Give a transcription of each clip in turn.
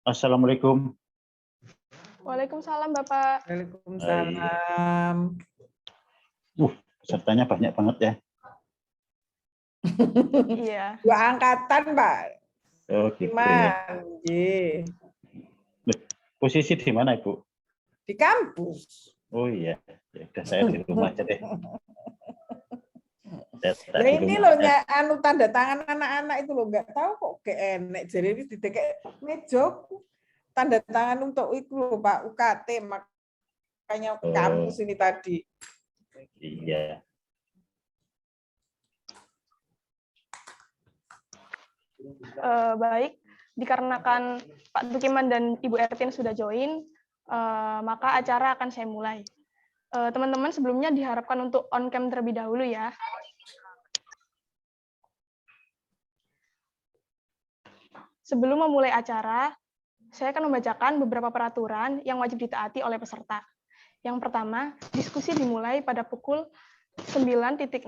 Assalamualaikum. Waalaikumsalam, Bapak. Waalaikumsalam. Pesertanya banyak banget ya. Iya. 2 angkatan, Pak. Oh, gitu ya. Iya. Posisi di mana, Ibu? Di kampus. Oh iya, ya udah saya di rumah aja deh. Nah ini loh anu tanda tangan anak-anak itu loh, nggak tahu kok kayak enek. Jadi ini kayak meja tanda tangan untuk itu loh Pak, UKT, makanya kampus ini tadi. Iya. Baik, dikarenakan Pak Tukiman dan Ibu Ertin sudah join, maka acara akan saya mulai. Teman-teman sebelumnya diharapkan untuk on cam terlebih dahulu ya. Sebelum memulai acara, saya akan membacakan beberapa peraturan yang wajib ditaati oleh peserta. Yang pertama, diskusi dimulai pada pukul 9.06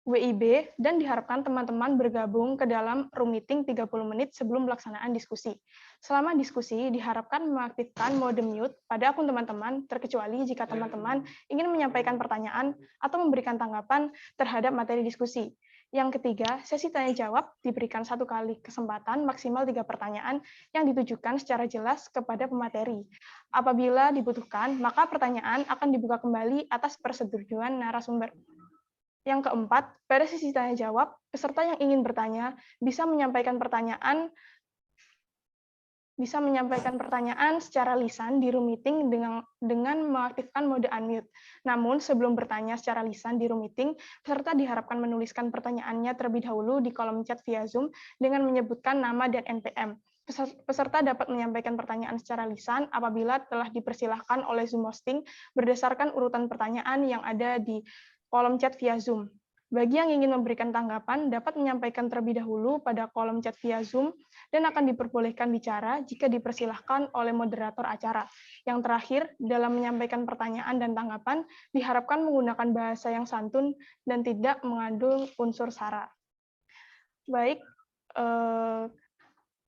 WIB dan diharapkan teman-teman bergabung ke dalam room meeting 30 menit sebelum pelaksanaan diskusi. Selama diskusi, diharapkan mengaktifkan mode mute pada akun teman-teman, terkecuali jika teman-teman ingin menyampaikan pertanyaan atau memberikan tanggapan terhadap materi diskusi. Yang ketiga, sesi tanya-jawab diberikan 1 kali kesempatan maksimal 3 pertanyaan yang ditujukan secara jelas kepada pemateri. Apabila dibutuhkan, maka pertanyaan akan dibuka kembali atas persetujuan narasumber. Yang keempat, pada sesi tanya-jawab, peserta yang ingin bertanya bisa menyampaikan pertanyaan secara lisan di room meeting dengan mengaktifkan mode unmute. Namun, sebelum bertanya secara lisan di room meeting, peserta diharapkan menuliskan pertanyaannya terlebih dahulu di kolom chat via Zoom dengan menyebutkan nama dan NPM. Peserta dapat menyampaikan pertanyaan secara lisan apabila telah dipersilahkan oleh Zoom hosting berdasarkan urutan pertanyaan yang ada di kolom chat via Zoom. Bagi yang ingin memberikan tanggapan, dapat menyampaikan terlebih dahulu pada kolom chat via Zoom dan akan diperbolehkan bicara jika dipersilahkan oleh moderator acara. Yang terakhir, dalam menyampaikan pertanyaan dan tanggapan, diharapkan menggunakan bahasa yang santun dan tidak mengandung unsur sara. Baik,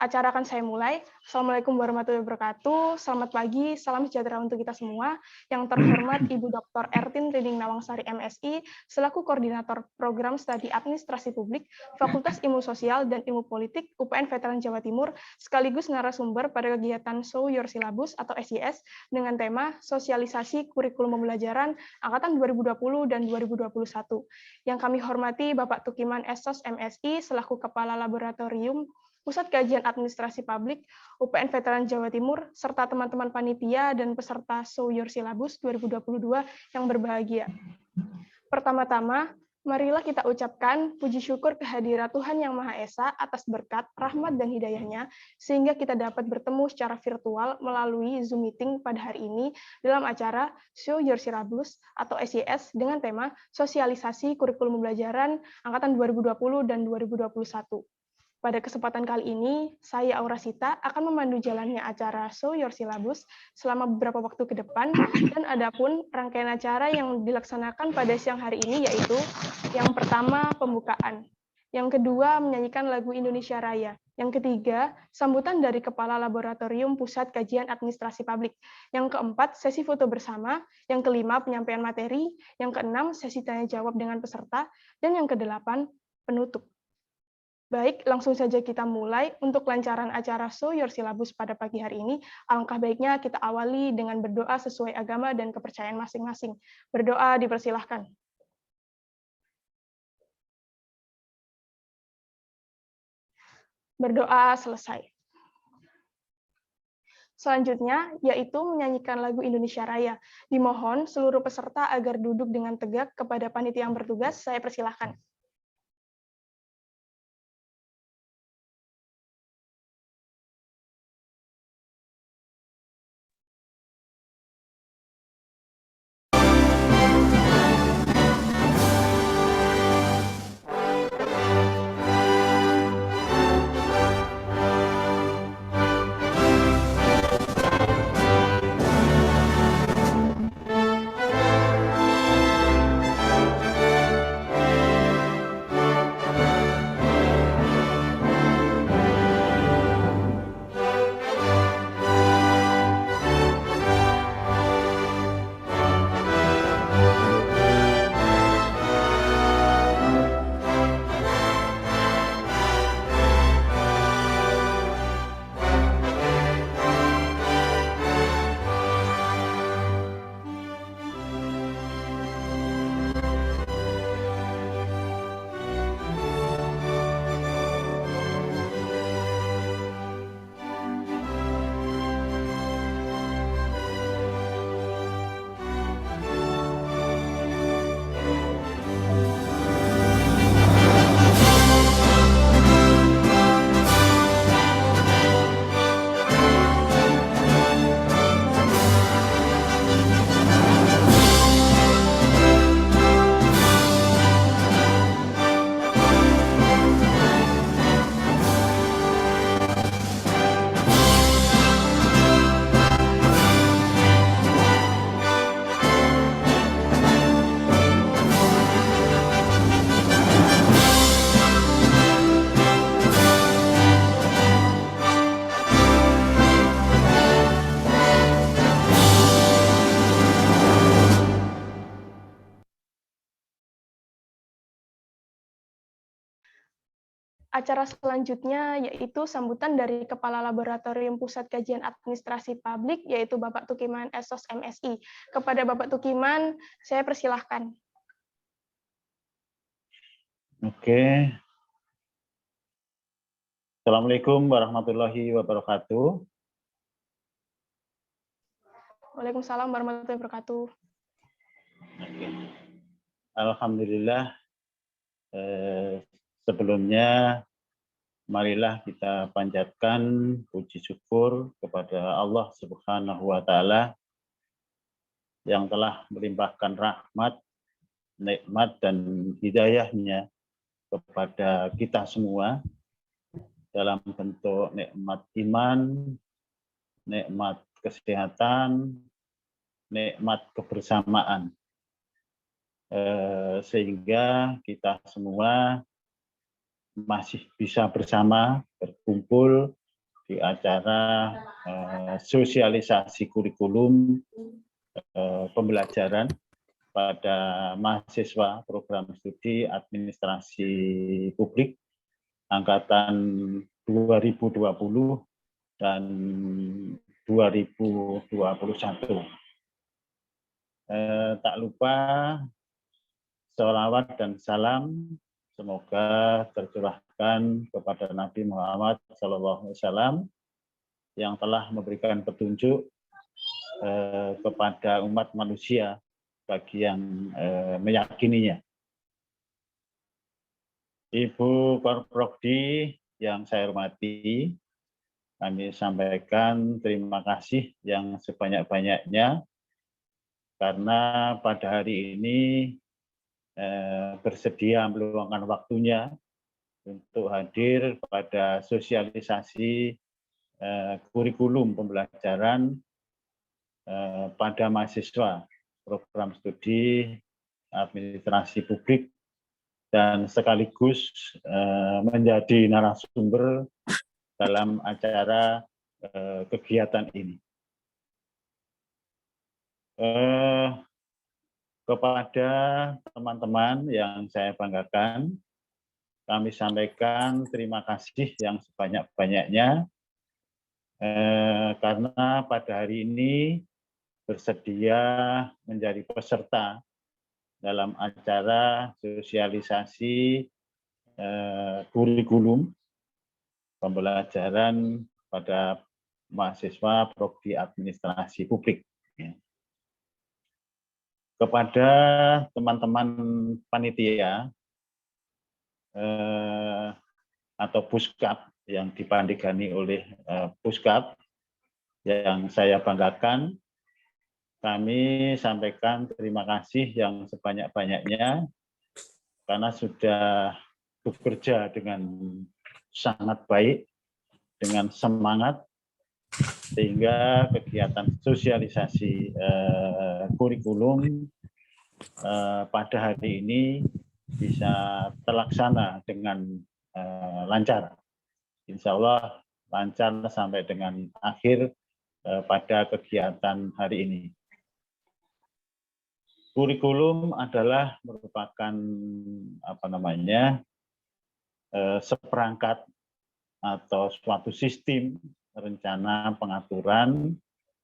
acara akan saya mulai. Assalamualaikum warahmatullahi wabarakatuh. Selamat pagi, salam sejahtera untuk kita semua. Yang terhormat Ibu Dr. Ertin Rining Nawangsari MSI, selaku Koordinator Program Studi Administrasi Publik, Fakultas Ilmu Sosial dan Ilmu Politik, UPN Veteran Jawa Timur, sekaligus narasumber pada kegiatan Show Your Syllabus atau SYS dengan tema Sosialisasi Kurikulum Pembelajaran Angkatan 2020 dan 2021. Yang kami hormati Bapak Tukiman Esos MSI, selaku Kepala Laboratorium Pusat Kajian Administrasi Publik, UPN Veteran Jawa Timur, serta teman-teman panitia dan peserta Show Your Syllabus 2022 yang berbahagia. Pertama-tama, marilah kita ucapkan puji syukur kehadirat Tuhan Yang Maha Esa atas berkat, rahmat, dan hidayahnya, sehingga kita dapat bertemu secara virtual melalui Zoom Meeting pada hari ini dalam acara Show Your Syllabus atau SYS dengan tema Sosialisasi Kurikulum Pembelajaran Angkatan 2020 dan 2021. Pada kesempatan kali ini, saya Aura Sita akan memandu jalannya acara Show Your Syllabus selama beberapa waktu ke depan, dan adapun rangkaian acara yang dilaksanakan pada siang hari ini yaitu yang pertama, pembukaan. Yang kedua, menyanyikan lagu Indonesia Raya. Yang ketiga, sambutan dari Kepala Laboratorium Pusat Kajian Administrasi Publik. Yang keempat, sesi foto bersama. Yang kelima, penyampaian materi. Yang keenam, sesi tanya-jawab dengan peserta. Dan yang kedelapan, penutup. Baik, langsung saja kita mulai. Untuk kelancaran acara Show Your Syllabus pada pagi hari ini, alangkah baiknya kita awali dengan berdoa sesuai agama dan kepercayaan masing-masing. Berdoa dipersilahkan. Berdoa selesai. Selanjutnya, yaitu menyanyikan lagu Indonesia Raya. Dimohon seluruh peserta agar duduk dengan tegak. Kepada panitia yang bertugas, saya persilahkan. Acara selanjutnya yaitu sambutan dari Kepala Laboratorium Pusat Kajian Administrasi Publik, yaitu Bapak Tukiman Esos MSI. Kepada Bapak Tukiman, saya persilahkan. Oke. Assalamualaikum warahmatullahi wabarakatuh. Waalaikumsalam warahmatullahi wabarakatuh. Oke. Alhamdulillah, sebelumnya marilah kita panjatkan puji syukur kepada Allah Subhanahu wa Ta'ala yang telah melimpahkan rahmat, nikmat, dan hidayahnya kepada kita semua dalam bentuk nikmat iman, nikmat kesehatan, nikmat kebersamaan. Sehingga kita semua masih bisa bersama berkumpul di acara sosialisasi kurikulum pembelajaran pada mahasiswa program studi administrasi publik angkatan 2020 dan 2021. Tak lupa sholawat dan salam semoga tercurahkan kepada Nabi Muhammad SAW yang telah memberikan petunjuk kepada umat manusia bagi yang meyakininya. Ibu Korprokdi yang saya hormati, kami sampaikan terima kasih yang sebanyak-banyaknya karena pada hari ini bersedia meluangkan waktunya untuk hadir pada sosialisasi kurikulum pembelajaran pada mahasiswa program studi administrasi publik dan sekaligus menjadi narasumber dalam acara kegiatan ini. Kepada teman-teman yang saya banggakan, kami sampaikan terima kasih yang sebanyak-banyaknya karena pada hari ini bersedia menjadi peserta dalam acara sosialisasi kurikulum pembelajaran pada mahasiswa prodi administrasi publik. Kepada teman-teman panitia atau puskap yang dipandigani oleh puskap yang saya banggakan, kami sampaikan terima kasih yang sebanyak-banyaknya karena sudah bekerja dengan sangat baik, dengan semangat, sehingga kegiatan sosialisasi kurikulum pada hari ini bisa terlaksana dengan lancar. Insya Allah lancar sampai dengan akhir pada kegiatan hari ini. Kurikulum adalah merupakan seperangkat atau suatu sistem rencana pengaturan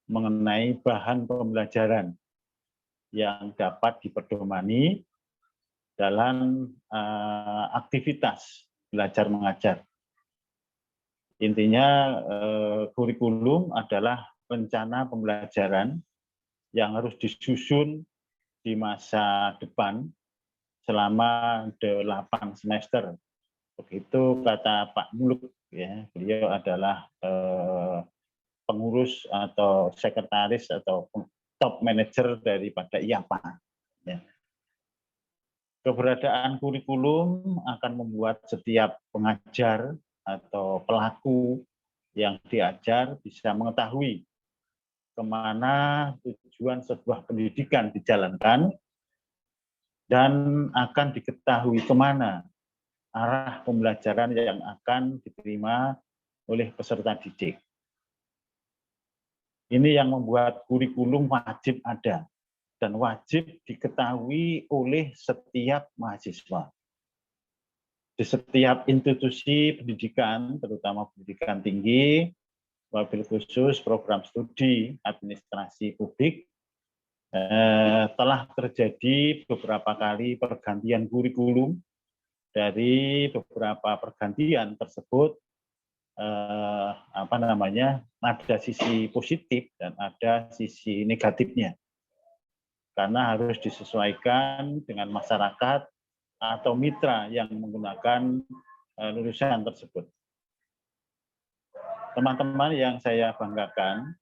mengenai bahan pembelajaran yang dapat dipedomani dalam aktivitas belajar mengajar. Intinya kurikulum adalah rencana pembelajaran yang harus disusun di masa depan selama 8 semester. Begitu kata Pak Muluk, ya, beliau adalah pengurus atau sekretaris atau top manager daripada IAPA. Ya. Keberadaan kurikulum akan membuat setiap pengajar atau pelaku yang diajar bisa mengetahui kemana tujuan sebuah pendidikan dijalankan dan akan diketahui kemana arah pembelajaran yang akan diterima oleh peserta didik. Ini yang membuat kurikulum wajib ada dan wajib diketahui oleh setiap mahasiswa. di setiap institusi pendidikan, terutama pendidikan tinggi, wabil khusus program studi administrasi publik, telah terjadi beberapa kali pergantian kurikulum. Dari beberapa pergantian tersebut, ada sisi positif dan ada sisi negatifnya, karena harus disesuaikan dengan masyarakat atau mitra yang menggunakan lulusan tersebut. Teman-teman yang saya banggakan,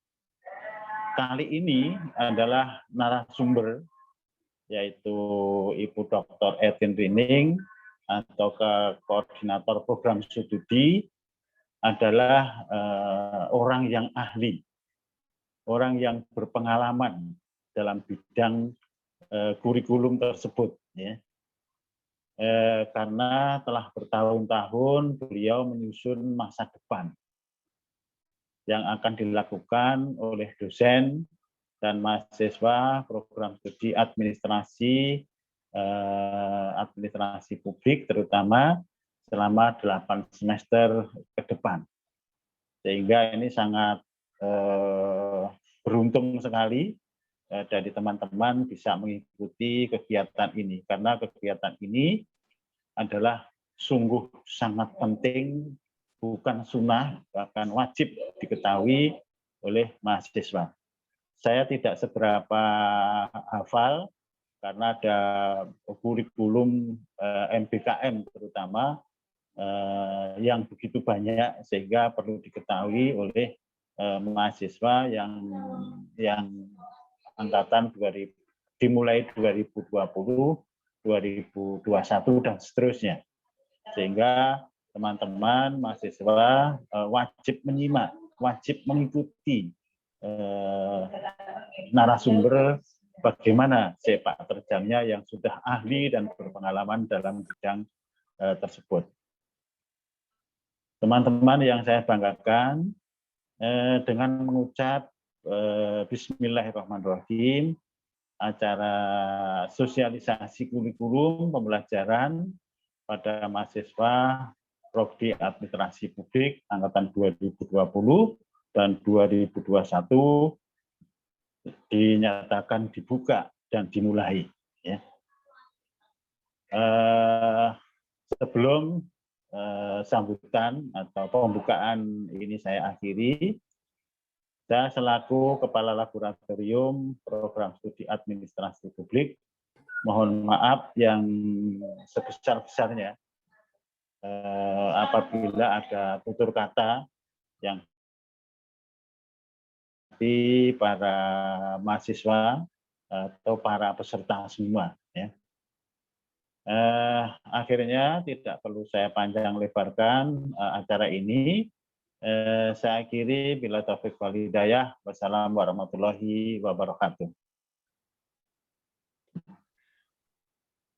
kali ini adalah narasumber, yaitu Ibu Dr. Ertin Trining, atau koordinator program studi, adalah orang yang ahli, orang yang berpengalaman dalam bidang kurikulum tersebut, ya. Karena telah bertahun-tahun beliau menyusun masa depan yang akan dilakukan oleh dosen dan mahasiswa program studi administrasi publik, terutama selama 8 semester ke depan. Sehingga ini sangat beruntung sekali dari teman-teman bisa mengikuti kegiatan ini, karena kegiatan ini adalah sungguh sangat penting, bukan sunnah, bahkan wajib diketahui oleh mahasiswa. Saya tidak seberapa hafal karena ada kurikulum MBKM terutama yang begitu banyak, sehingga perlu diketahui oleh mahasiswa yang angkatan dimulai 2020, 2021 dan seterusnya. Sehingga teman-teman mahasiswa wajib menyimak, wajib mengikuti narasumber bagaimana sepak terjangnya yang sudah ahli dan berpengalaman dalam bidang tersebut. Teman-teman yang saya banggakan, dengan mengucap Bismillahirrahmanirrahim, acara sosialisasi kurikulum pembelajaran pada mahasiswa Prodi Administrasi Publik angkatan 2020 dan 2021 dinyatakan dibuka dan dimulai. Ya. Sebelum sambutan atau pembukaan ini saya akhiri, saya selaku Kepala Laboratorium Program Studi Administrasi Publik, mohon maaf yang sebesar-besarnya apabila ada tutur kata yang di para mahasiswa atau para peserta semua. Ya. Akhirnya tidak perlu saya panjang lebarkan acara ini. Saya akhiri bila taufik wal hidayah. Wassalamualaikum warahmatullahi wabarakatuh.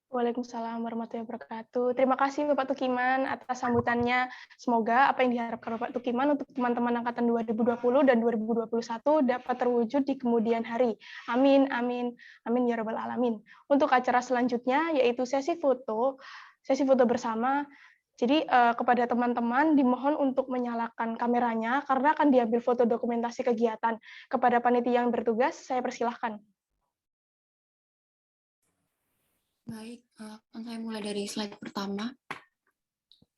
Waalaikumsalam warahmatullahi wabarakatuh. Terima kasih Bapak Tukiman atas sambutannya. Semoga apa yang diharapkan Bapak Tukiman untuk teman-teman angkatan 2020 dan 2021 dapat terwujud di kemudian hari. Amin, amin, amin ya rabbal alamin. Untuk acara selanjutnya yaitu sesi foto bersama. Jadi kepada teman-teman dimohon untuk menyalakan kameranya karena akan diambil foto dokumentasi kegiatan. Kepada panitia yang bertugas, saya persilahkan. Baik, saya mulai dari slide pertama.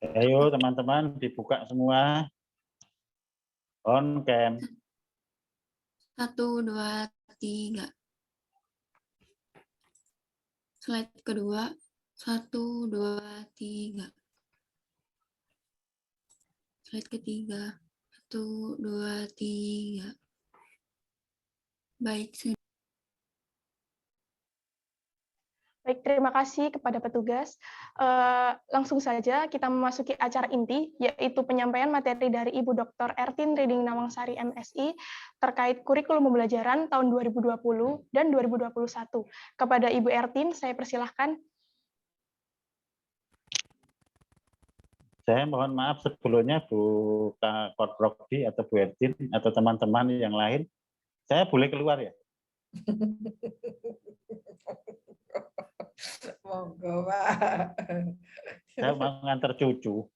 Ayo teman-teman dibuka semua. On cam. 1, 2, 3. Slide kedua. 1, 2, 3. Slide ketiga. 1, 2, 3. Baik, Baik, terima kasih kepada petugas. Langsung saja kita memasuki acara inti, yaitu penyampaian materi dari Ibu Dr. Ertin Trining Nawangsari MSI terkait kurikulum pembelajaran tahun 2020 dan 2021. Kepada Ibu Ertin, saya persilahkan. Saya mohon maaf sebelumnya Bu Korprodi atau Bu Ertin atau teman-teman yang lain, saya boleh keluar ya? Monggo, Pak. Saya mau nganter cucu.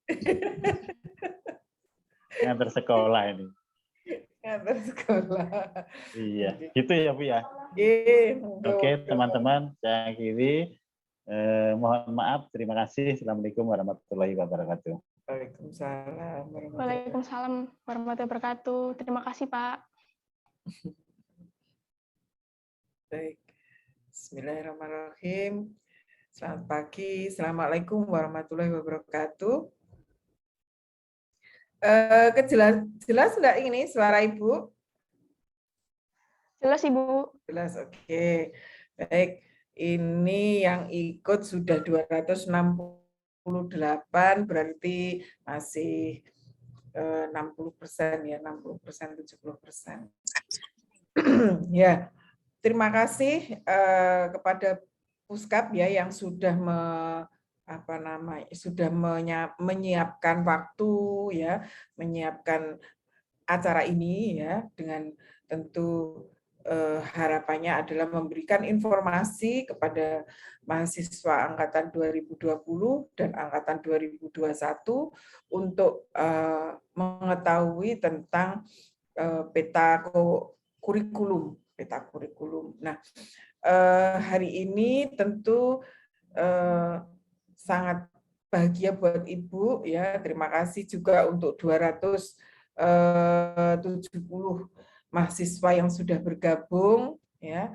Nganter sekolah ini. Ngantar sekolah. Iya, gitu ya Bu ya. Oke, Oke teman-teman, saya akhiri. Mohon maaf, terima kasih. Assalamualaikum warahmatullahi wabarakatuh. Waalaikumsalam. Waalaikumsalam warahmatullahi wabarakatuh. Terima kasih, Pak. Baik. Bismillahirrahmanirrahim. Selamat pagi. Assalamualaikum warahmatullahi wabarakatuh. Jelas enggak ini suara Ibu? Jelas, Ibu. Jelas, oke. Baik, ini yang ikut sudah 268, berarti masih 60% ya, 60%, 70%. Ya, terima kasih kepada Puskap ya yang sudah menyiapkan waktu ya, menyiapkan acara ini ya, dengan tentu harapannya adalah memberikan informasi kepada mahasiswa angkatan 2020 dan angkatan 2021 untuk mengetahui tentang peta kurikulum. Nah, hari ini tentu sangat bahagia buat Ibu ya. Terima kasih juga untuk 270 mahasiswa yang sudah bergabung ya.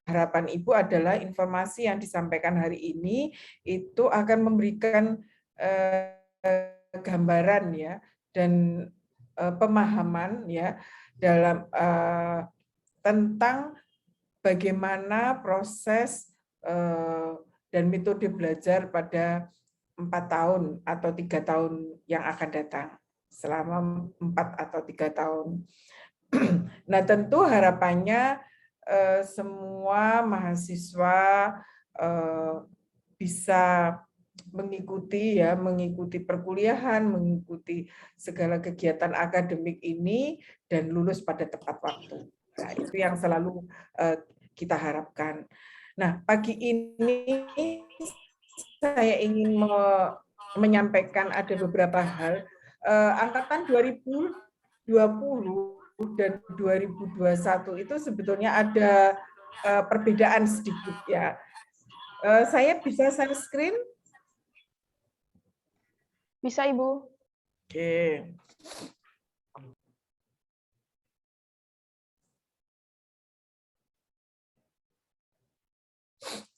Harapan Ibu adalah informasi yang disampaikan hari ini itu akan memberikan gambaran ya dan pemahaman ya dalam tentang bagaimana proses dan metode belajar pada 4 tahun atau 3 tahun yang akan datang, selama 4 atau 3 tahun. Nah, tentu harapannya semua mahasiswa bisa mengikuti perkuliahan, mengikuti segala kegiatan akademik ini dan lulus pada tepat waktu. Nah, itu yang selalu kita harapkan. Nah, pagi ini saya ingin menyampaikan ada beberapa hal. Angkatan 2020 dan 2021 itu sebetulnya ada perbedaan sedikit ya. Saya bisa share screen? Bisa, Ibu. Oke.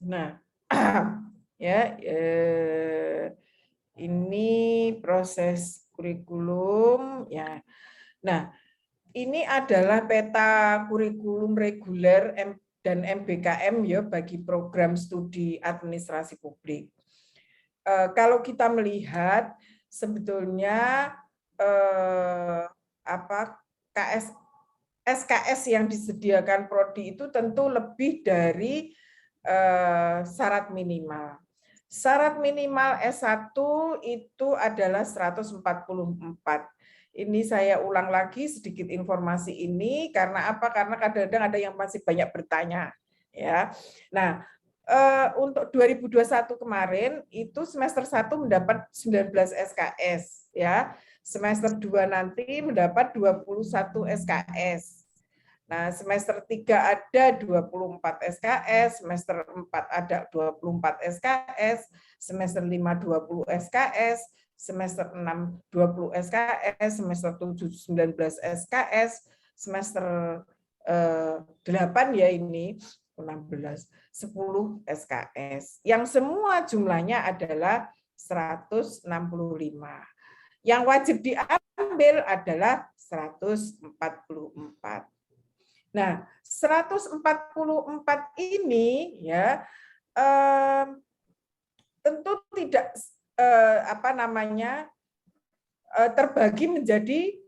Nah, ya ini proses kurikulum ya. Nah, ini adalah peta kurikulum reguler dan MBKM ya bagi program studi administrasi publik. Kalau kita melihat sebetulnya SKS yang disediakan prodi itu tentu lebih dari syarat minimal. Syarat minimal S1 itu adalah 144. Ini saya ulang lagi sedikit informasi ini karena apa? Karena kadang-kadang ada yang masih banyak bertanya ya. Nah, untuk 2021 kemarin itu semester 1 mendapat 19 SKS ya. Semester 2 nanti mendapat 21 SKS. Nah, semester 3 ada 24 SKS, semester 4 ada 24 SKS, semester 5 20 SKS, semester 6 20 SKS, semester 7 19 SKS, semester 8 ya ini 16 10 SKS. Yang semua jumlahnya adalah 165. Yang wajib diambil adalah 144. Nah, 144 ini ya tentu tidak terbagi menjadi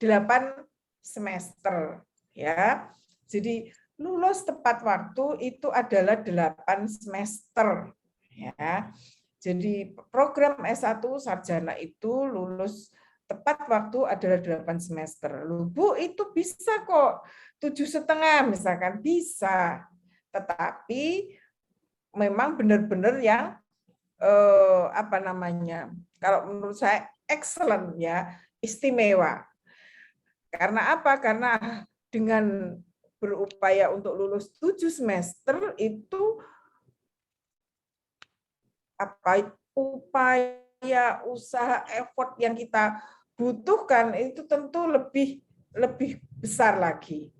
8 semester ya. Jadi lulus tepat waktu itu adalah 8 semester ya. Jadi program S1 sarjana itu lulus tepat waktu adalah 8 semester. Loh, Bu, itu bisa kok 7,5 misalkan, bisa. Tetapi memang benar-benar yang apa namanya? Kalau menurut saya excellent ya, istimewa. Karena apa? Karena dengan berupaya untuk lulus 7 semester itu apa upaya, usaha, effort yang kita butuhkan itu tentu lebih besar lagi.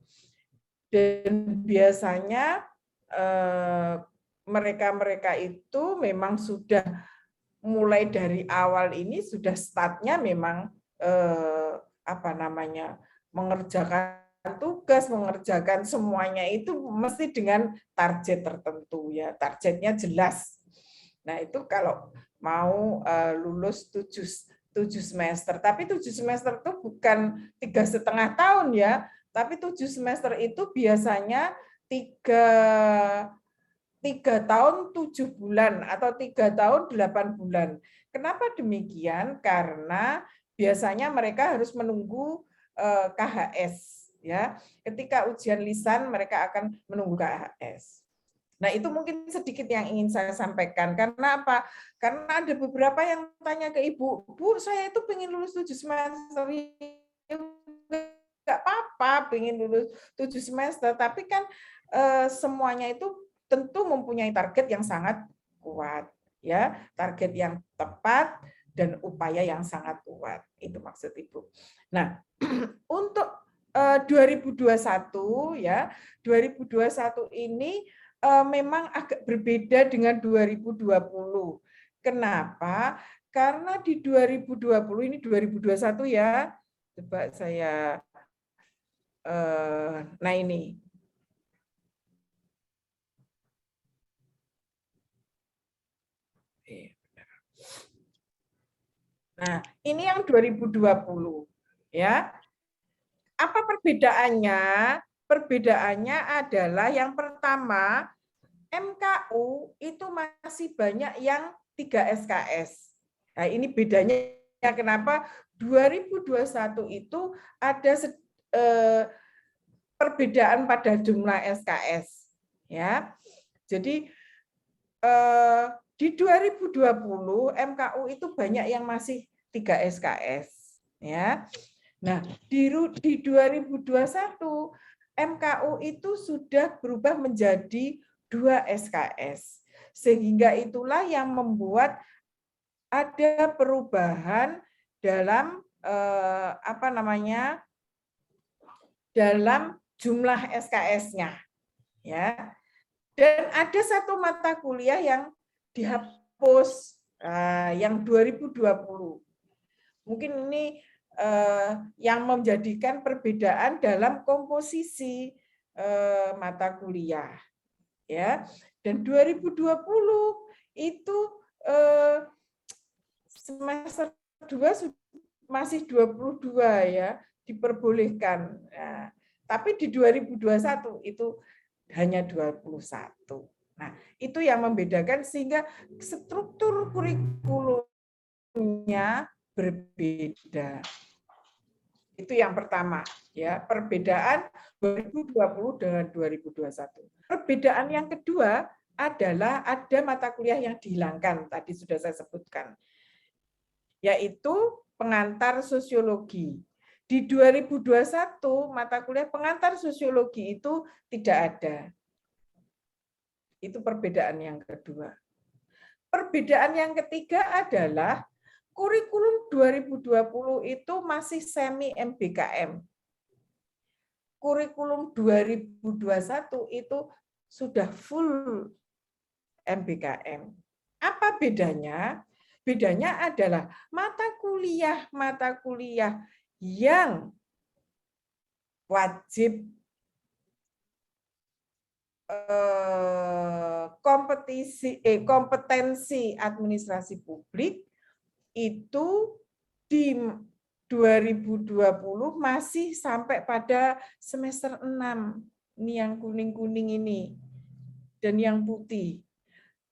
Dan biasanya mereka-mereka itu memang sudah mulai dari awal ini sudah startnya memang apa namanya mengerjakan tugas, mengerjakan semuanya itu mesti dengan target tertentu ya, targetnya jelas. Nah itu kalau mau lulus 7 semester, tapi 7 semester itu bukan 3,5 tahun ya, tapi 7 semester itu biasanya 3 tahun 7 bulan atau 3 tahun 8 bulan. Kenapa demikian? Karena biasanya mereka harus menunggu KHS ya. Ketika ujian lisan mereka akan menunggu KHS. Nah, itu mungkin sedikit yang ingin saya sampaikan. Karena apa? Karena ada beberapa yang tanya ke Ibu, Bu, saya itu pengen lulus 7 semester. Enggak apa-apa pengen lulus 7 semester, tapi kan semuanya itu tentu mempunyai target yang sangat kuat, ya, target yang tepat dan upaya yang sangat kuat. Itu maksud Ibu. Nah, untuk 2021 ya, 2021 ini memang agak berbeda dengan 2020. Kenapa? Karena di 2020 ini 2021 ya. Coba saya nah ini. Nah, ini yang 2020 ya. Apa perbedaannya? Perbedaannya adalah yang pertama, MKU itu masih banyak yang 3 SKS. Nah, ini bedanya kenapa 2021 itu ada perbedaan pada jumlah SKS. Ya. Jadi di 2020 MKU itu banyak yang masih 3 SKS. Ya. Nah, di 2021 MKU itu sudah berubah menjadi 2 SKS. Sehingga itulah yang membuat ada perubahan dalam apa namanya? Dalam jumlah SKS-nya. Ya. Dan ada satu mata kuliah yang dihapus yang 2020. Mungkin ini yang menjadikan perbedaan dalam komposisi mata kuliah, ya. Dan 2020 itu semester 2 masih 22 ya, diperbolehkan. Nah, tapi di 2021 itu hanya 21. Nah, itu yang membedakan sehingga struktur kurikulumnya berbeda. Itu yang pertama, ya, perbedaan 2020 dengan 2021. Perbedaan yang kedua adalah ada mata kuliah yang dihilangkan, tadi sudah saya sebutkan, yaitu pengantar sosiologi. Di 2021 mata kuliah pengantar sosiologi itu tidak ada. Itu perbedaan yang kedua. Perbedaan yang ketiga adalah kurikulum 2020 itu masih semi MBKM. Kurikulum 2021 itu sudah full MBKM. Apa bedanya? Bedanya adalah mata kuliah yang wajib kompetensi administrasi publik itu di 2020 masih sampai pada semester 6. Ini yang kuning-kuning ini dan yang putih.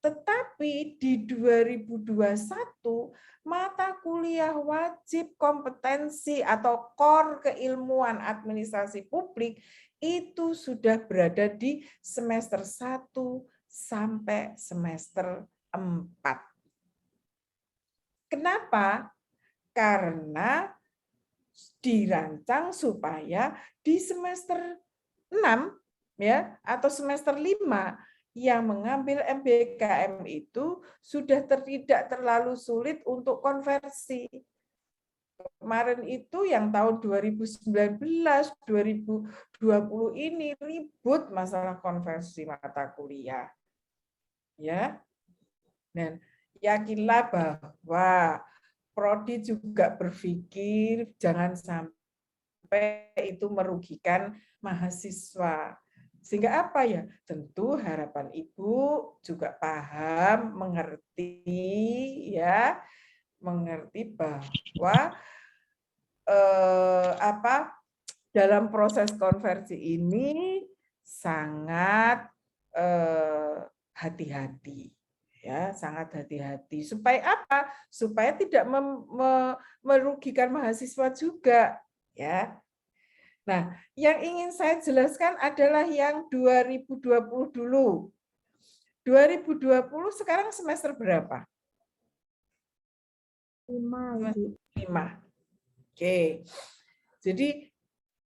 Tetapi di 2021 mata kuliah wajib kompetensi atau core keilmuan administrasi publik itu sudah berada di semester 1 sampai semester 4. Kenapa? Karena dirancang supaya di semester 6 ya atau semester 5 yang mengambil MBKM itu sudah tidak terlalu sulit untuk konversi. Kemarin itu yang tahun 2019, 2020 ini ribut masalah konversi mata kuliah. Ya. Dan yakinlah bahwa Prodi juga berpikir jangan sampai itu merugikan mahasiswa. Sehingga apa ya? Tentu harapan Ibu juga paham, mengerti ya, mengerti bahwa dalam proses konversi ini sangat hati-hati. Ya, sangat hati-hati. Supaya apa? Supaya tidak merugikan mahasiswa juga, ya. Nah, yang ingin saya jelaskan adalah yang 2020 dulu. 2020 sekarang semester berapa? 5. Oke. Jadi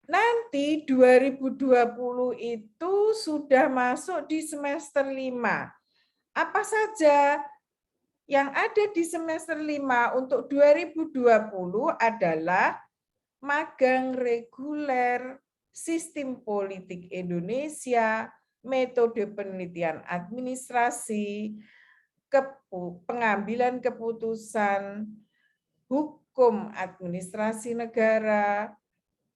nanti 2020 itu sudah masuk di semester 5. Apa saja yang ada di semester 5 untuk 2020 adalah magang reguler, sistem politik Indonesia, metode penelitian administrasi, pengambilan keputusan, hukum administrasi negara,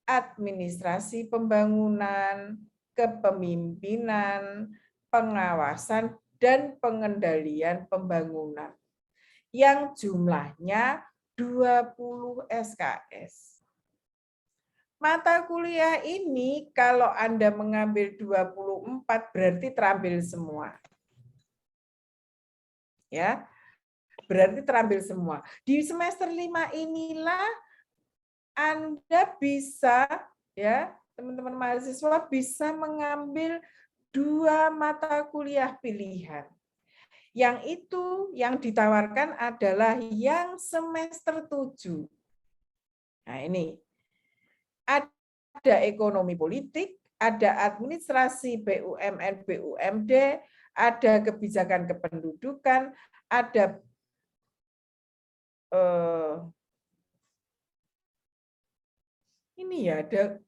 administrasi pembangunan, kepemimpinan, pengawasan, dan pengendalian pembangunan yang jumlahnya 20 SKS. Mata kuliah ini kalau Anda mengambil 24 berarti terambil semua. Ya. Berarti terambil semua. Di semester 5 inilah Anda bisa ya, teman-teman mahasiswa bisa mengambil 2 mata kuliah pilihan. Yang itu yang ditawarkan adalah yang semester 7. Nah, ini. Ada ekonomi politik, ada administrasi BUMN, BUMD, ada kebijakan kependudukan, ada ini ya, ada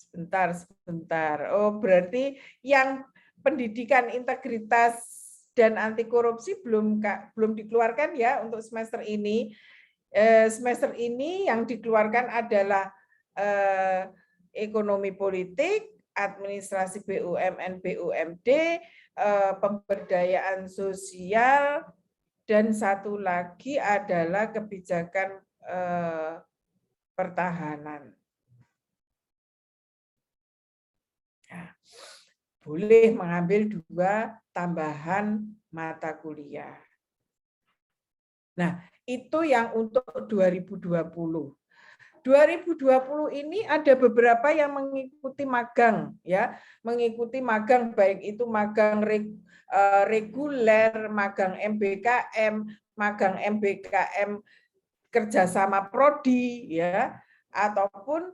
Sebentar. Oh, berarti yang pendidikan integritas dan anti korupsi belum dikeluarkan ya untuk semester ini. Semester ini yang dikeluarkan adalah ekonomi politik, administrasi BUMN, BUMD, pemberdayaan sosial, dan satu lagi adalah kebijakan pertahanan. Boleh mengambil 2 tambahan mata kuliah. Nah, itu yang untuk 2020. 2020 ini ada beberapa yang mengikuti magang, ya, mengikuti magang baik itu magang reguler, magang MBKM, magang MBKM kerjasama prodi, ya, ataupun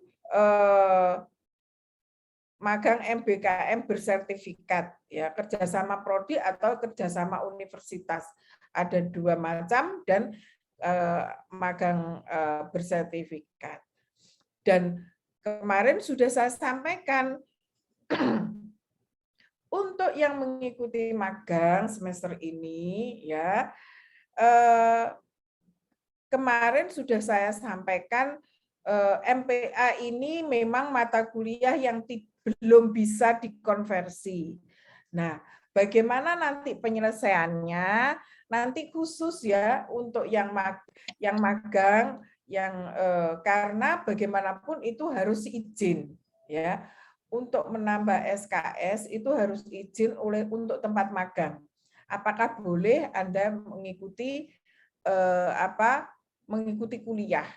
magang MBKM bersertifikat, ya, kerjasama prodi atau kerjasama universitas. Ada 2 macam dan magang bersertifikat. Dan kemarin sudah saya sampaikan untuk yang mengikuti magang semester ini, ya, kemarin sudah saya sampaikan MPA ini memang mata kuliah yang belum bisa dikonversi. Nah, bagaimana nanti penyelesaiannya? Nanti khusus ya untuk yang magang, yang karena bagaimanapun itu harus izin ya. Untuk menambah SKS itu harus izin untuk tempat magang. Apakah boleh Anda mengikuti mengikuti kuliah?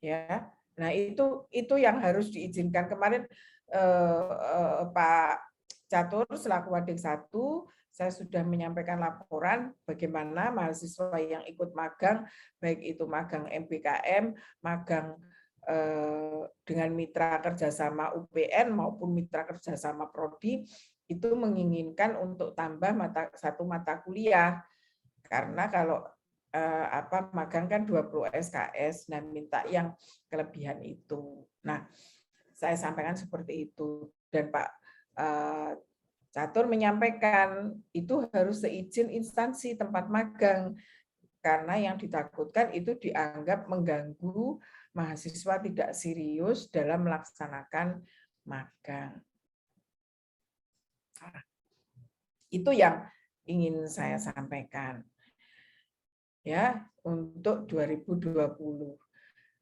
Ya. Nah, itu yang harus diizinkan. Kemarin Pak Catur selaku Wadik 1 saya sudah menyampaikan laporan bagaimana mahasiswa yang ikut magang, baik itu magang MBKM, magang dengan mitra kerjasama UPN maupun mitra kerjasama Prodi, itu menginginkan untuk tambah satu mata kuliah. Karena kalau magang kan 20 SKS, dan minta yang kelebihan itu. Nah, saya sampaikan seperti itu. Dan Pak Catur menyampaikan itu harus seizin instansi tempat magang, karena yang ditakutkan itu dianggap mengganggu mahasiswa tidak serius dalam melaksanakan magang. Itu yang ingin saya sampaikan. Ya, untuk 2020.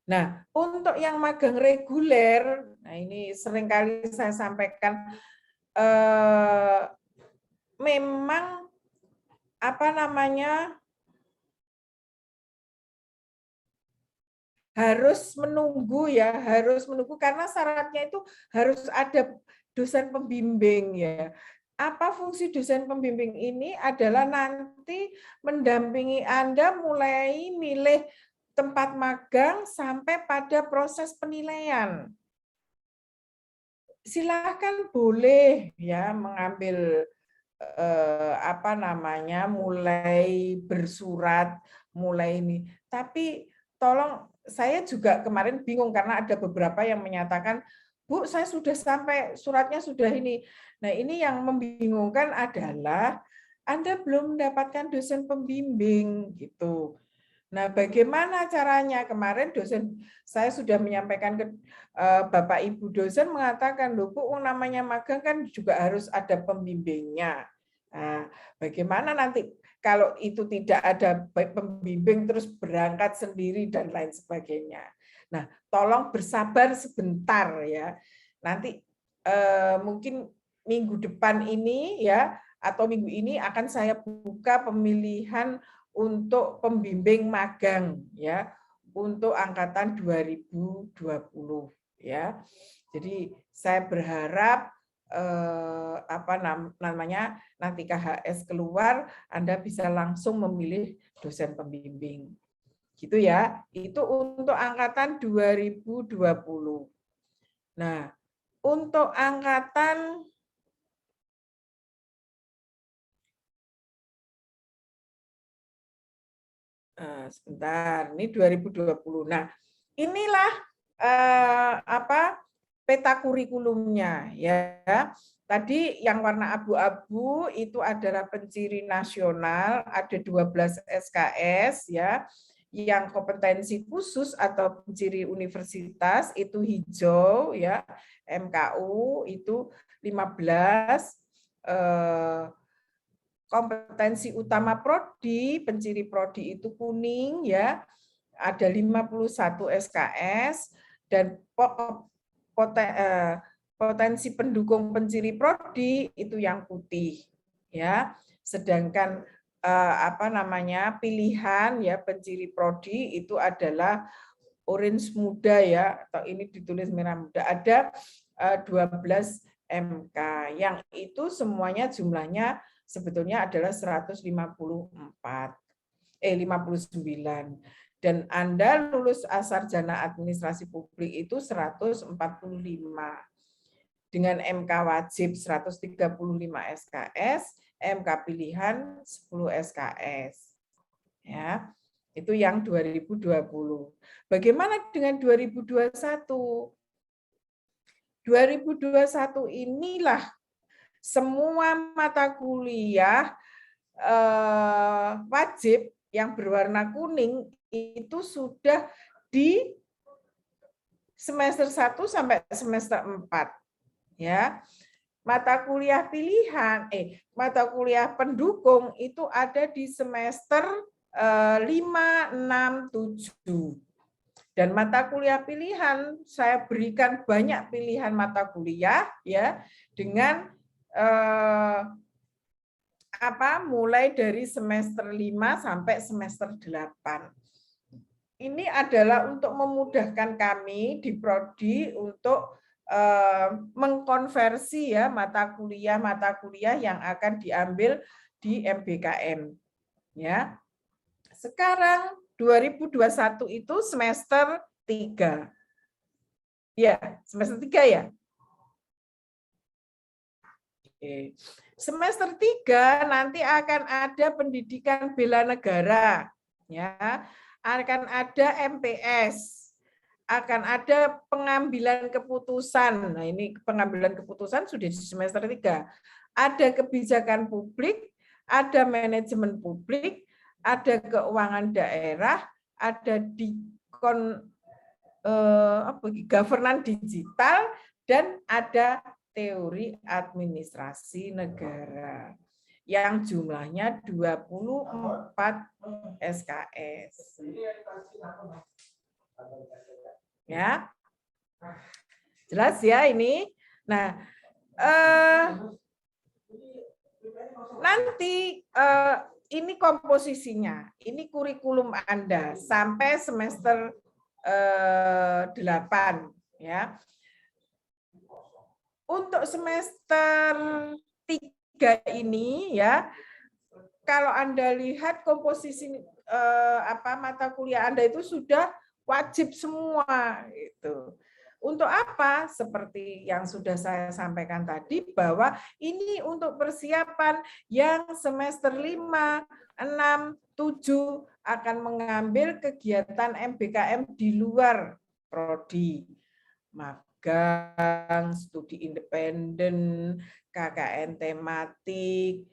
Nah, untuk yang magang reguler, nah ini seringkali saya sampaikan, memang harus menunggu karena syaratnya itu harus ada dosen pembimbing ya. Apa fungsi dosen pembimbing ini adalah nanti mendampingi Anda mulai milih tempat magang sampai pada proses penilaian. Silakan boleh ya mengambil mulai bersurat, mulai ini. Tapi tolong, saya juga kemarin bingung karena ada beberapa yang menyatakan, Bu, saya sudah sampai, suratnya sudah ini. Nah, ini yang membingungkan adalah Anda belum mendapatkan dosen pembimbing gitu. Nah, bagaimana caranya? Kemarin dosen saya sudah menyampaikan ke Bapak Ibu dosen mengatakan, loh Bu, namanya magang kan juga harus ada pembimbingnya. Nah, bagaimana nanti kalau itu tidak ada pembimbing terus berangkat sendiri dan lain sebagainya. Nah, tolong bersabar sebentar ya. Nanti mungkin minggu depan ini ya atau minggu ini akan saya buka pemilihan untuk pembimbing magang ya untuk angkatan 2020 ya. Jadi saya berharap nanti KHS keluar Anda bisa langsung memilih dosen pembimbing. Gitu ya. Itu untuk angkatan 2020. Nah, untuk angkatan sebentar, ini 2020. Nah, inilah peta kurikulumnya ya. Tadi yang warna abu-abu itu adalah penciri nasional, ada 12 SKS ya. Yang kompetensi khusus atau penciri universitas itu hijau ya. MKU itu 15, kompetensi utama prodi, penciri prodi itu kuning ya. Ada 51 SKS dan potensi pendukung penciri prodi itu yang putih ya. Sedangkan pilihan ya penciri prodi itu adalah orange muda ya, atau ini ditulis merah muda. Ada 12 MK yang itu semuanya jumlahnya sebetulnya adalah 59. Dan Anda lulus sarjana administrasi publik itu 145. Dengan MK wajib 135 SKS, MK pilihan 10 SKS. Ya. Itu yang 2020. Bagaimana dengan 2021? 2021 inilah semua mata kuliah wajib yang berwarna kuning itu sudah di semester 1 sampai semester 4 ya. Mata kuliah pilihan mata kuliah pendukung itu ada di semester 5, 6, 7. Dan mata kuliah pilihan saya berikan banyak pilihan mata kuliah ya dengan mulai dari semester 5 sampai semester 8. Ini adalah untuk memudahkan kami di prodi untuk mengkonversi ya mata kuliah yang akan diambil di MBKM. Ya. Sekarang 2021 itu semester 3. Ya, semester 3 ya. Oke. Semester 3 nanti akan ada pendidikan bela negara, ya. Akan ada MPS, akan ada pengambilan keputusan. Nah, ini pengambilan keputusan sudah di semester 3. Ada kebijakan publik, ada manajemen publik, ada keuangan daerah, ada governance digital, dan ada teori administrasi negara yang jumlahnya 24 SKS. Ya. Jelas ya ini. Nah, nanti ini komposisinya, ini kurikulum Anda sampai semester 8 ya. Untuk semester 3 ini ya, kalau Anda lihat komposisi mata kuliah Anda itu sudah wajib semua itu. Untuk apa? Seperti yang sudah saya sampaikan tadi, bahwa ini untuk persiapan yang semester 5, 6, 7 akan mengambil kegiatan MBKM di luar prodi. Magang, studi independen, KKN tematik,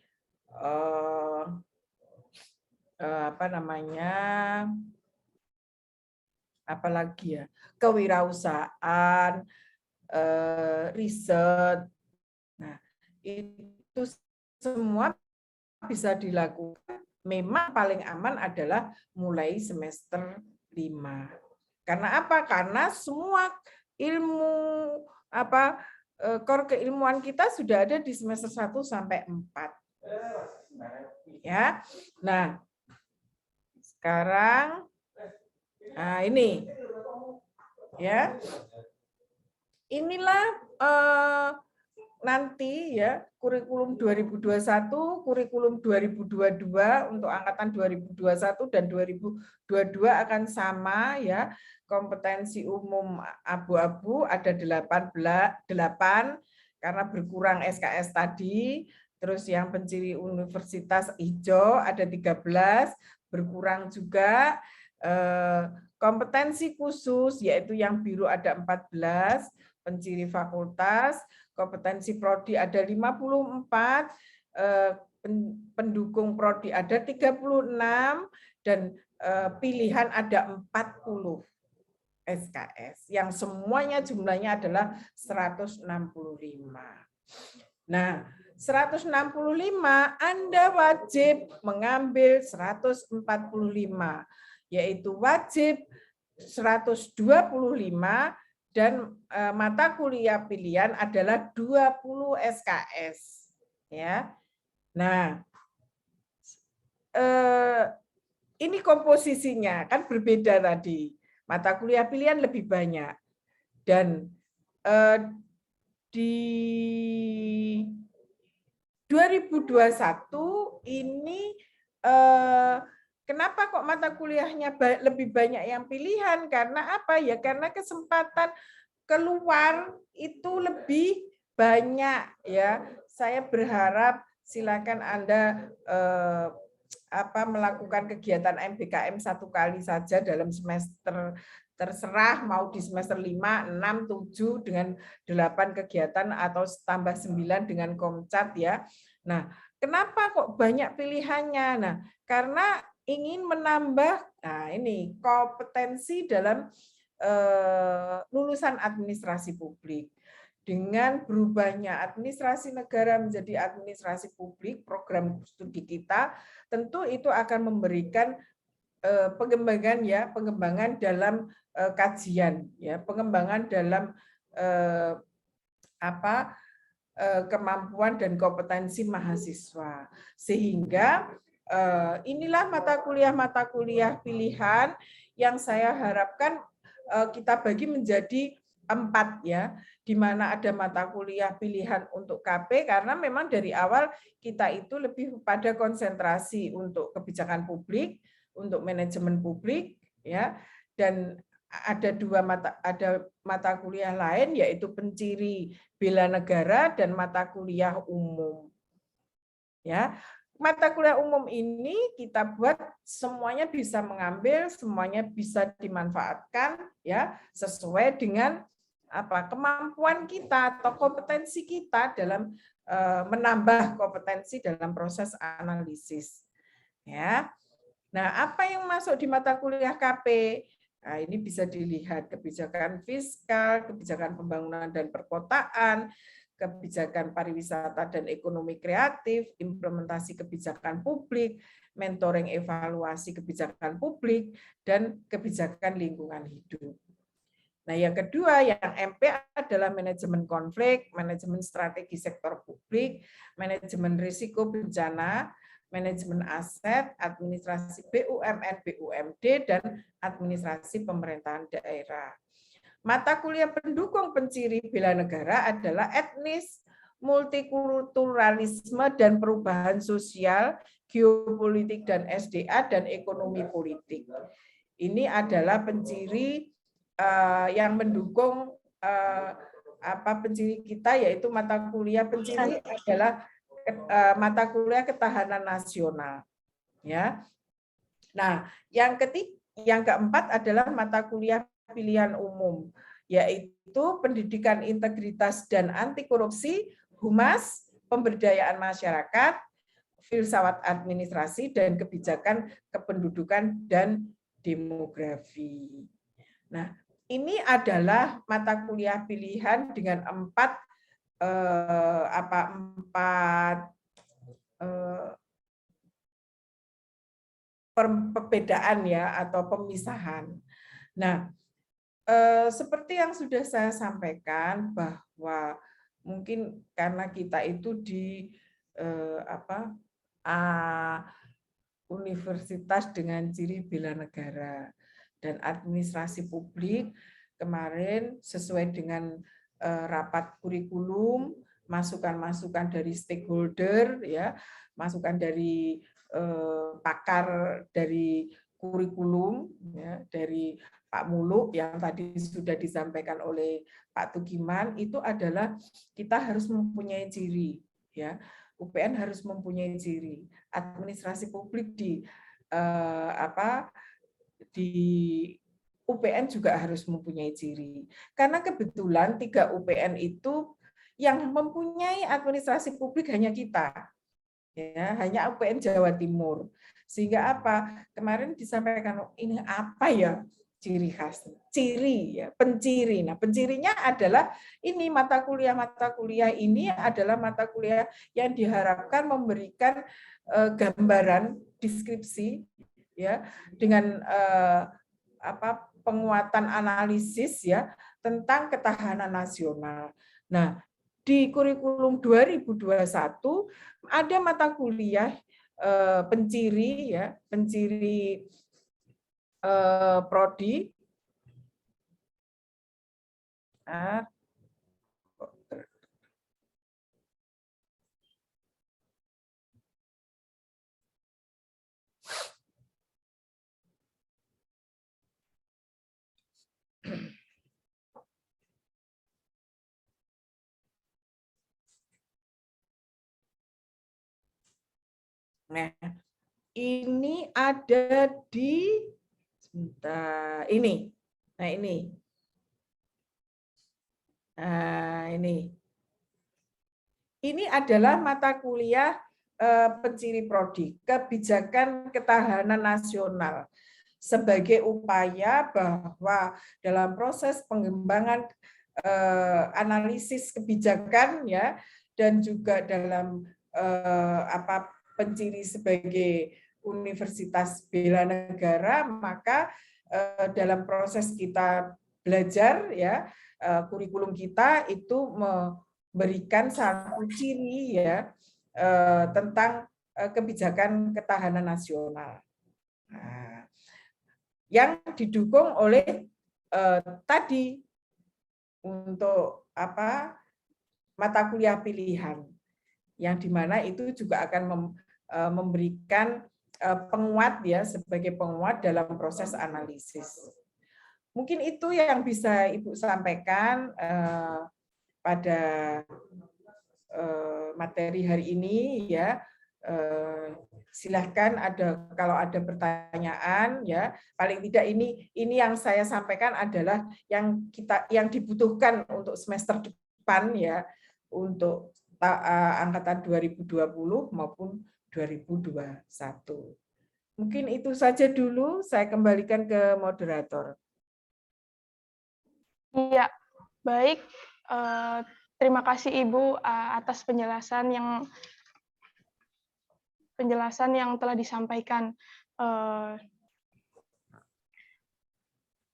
apalagi ya, kewirausahaan, riset. Nah, itu semua bisa dilakukan. Memang paling aman adalah mulai semester 5. Karena apa? Karena semua ilmu core keilmuan kita sudah ada di semester 1 sampai 4. Ya. Nah, sekarang ini ya. Inilah nanti ya kurikulum 2021, kurikulum 2022 untuk angkatan 2021 dan 2022 akan sama ya. Kompetensi umum abu-abu ada 8 karena berkurang SKS tadi. Terus yang penciri universitas hijau ada 13, berkurang juga. Kompetensi khusus yaitu yang biru ada 14, penciri fakultas, kompetensi prodi ada 54, pendukung prodi ada 36, dan pilihan ada 40 SKS yang semuanya jumlahnya adalah 165. Nah, 165 Anda wajib mengambil 145, yaitu wajib 125 dan mata kuliah pilihan adalah 20 SKS. Ya. Nah, ini komposisinya kan berbeda tadi. Mata kuliah pilihan lebih banyak. Dan di 2021 ini kenapa kok mata kuliahnya lebih banyak yang pilihan? Karena apa ya? Karena kesempatan keluar itu lebih banyak ya. Saya berharap silakan Anda melakukan kegiatan MBKM 1 kali saja dalam semester, terserah mau di semester 5, 6, 7 dengan 8 kegiatan atau tambah 9 dengan Komcat ya. Nah, kenapa kok banyak pilihannya? Nah, karena ingin menambah ini kompetensi dalam lulusan administrasi publik. Dengan berubahnya administrasi negara menjadi administrasi publik, program studi kita tentu itu akan memberikan pengembangan dalam kajian ya, pengembangan dalam kemampuan dan kompetensi mahasiswa. Sehingga inilah mata kuliah pilihan yang saya harapkan kita bagi menjadi 4 ya, di mana ada mata kuliah pilihan untuk KP, karena memang dari awal kita itu lebih pada konsentrasi untuk kebijakan publik, untuk manajemen publik ya, dan ada mata kuliah lain yaitu penciri bela negara dan mata kuliah umum. Ya, mata kuliah umum ini kita buat semuanya bisa mengambil, semuanya bisa dimanfaatkan ya sesuai dengan kemampuan kita atau kompetensi kita dalam menambah kompetensi dalam proses analisis. Ya. Nah, apa yang masuk di mata kuliah KP? Nah, ini bisa dilihat kebijakan fiskal, kebijakan pembangunan dan perkotaan, kebijakan pariwisata dan ekonomi kreatif, implementasi kebijakan publik, mentoring evaluasi kebijakan publik, dan kebijakan lingkungan hidup. Nah, yang kedua, yang MP adalah manajemen konflik, manajemen strategi sektor publik, manajemen risiko bencana, manajemen aset, administrasi BUMN, BUMD, dan administrasi pemerintahan daerah. Mata kuliah pendukung penciri bela negara adalah etnis, multikulturalisme dan perubahan sosial, geopolitik dan SDA, dan ekonomi politik. Ini adalah penciri yang mendukung penciri kita, yaitu mata kuliah penciri adalah mata kuliah ketahanan nasional. Ya. Nah, yang keempat adalah mata kuliah pilihan umum, yaitu pendidikan integritas dan anti korupsi, humas, pemberdayaan masyarakat, filsafat administrasi, dan kebijakan kependudukan dan demografi. Nah, ini adalah mata kuliah pilihan dengan empat perbedaan ya atau pemisahan. Nah, seperti yang sudah saya sampaikan bahwa mungkin karena kita itu di universitas dengan ciri bela negara dan administrasi publik, kemarin sesuai dengan rapat kurikulum, masukan-masukan dari stakeholder, ya, masukan dari pakar dari kurikulum, ya, dari Pak Muluk yang tadi sudah disampaikan oleh Pak Tugiman, itu adalah kita harus mempunyai ciri, ya. UPN harus mempunyai ciri. Administrasi publik di UPN juga harus mempunyai ciri. Karena kebetulan 3 UPN itu yang mempunyai administrasi publik hanya kita. Ya, hanya UPN Jawa Timur. Sehingga apa? Kemarin disampaikan ini apa ya ciri khas? Ciri ya, penciri. Nah, pencirinya adalah ini mata kuliah ini adalah mata kuliah yang diharapkan memberikan gambaran deskripsi ya dengan penguatan analisis ya tentang ketahanan nasional. Nah, di kurikulum 2021 ada mata kuliah penciri ya, penciri prodi. Nah, ini ada di sebentar ini. Nah, ini. Nah, ini. Ini adalah mata kuliah penciri prodi, kebijakan ketahanan nasional sebagai upaya bahwa dalam proses pengembangan analisis kebijakan ya dan juga dalam penciri sebagai universitas bela negara, maka dalam proses kita belajar ya kurikulum kita itu memberikan satu ciri ya tentang kebijakan ketahanan nasional. Nah, yang didukung oleh tadi untuk mata kuliah pilihan, yang dimana itu juga akan memberikan penguat ya, sebagai penguat dalam proses analisis. Mungkin itu yang bisa Ibu sampaikan pada materi hari ini ya. Silahkan kalau ada pertanyaan ya, paling tidak ini yang saya sampaikan adalah yang dibutuhkan untuk semester depan ya, untuk angkatan 2020 maupun 2021. Mungkin itu saja dulu, saya kembalikan ke moderator. Iya, baik. Terima kasih Ibu atas penjelasan yang telah disampaikan.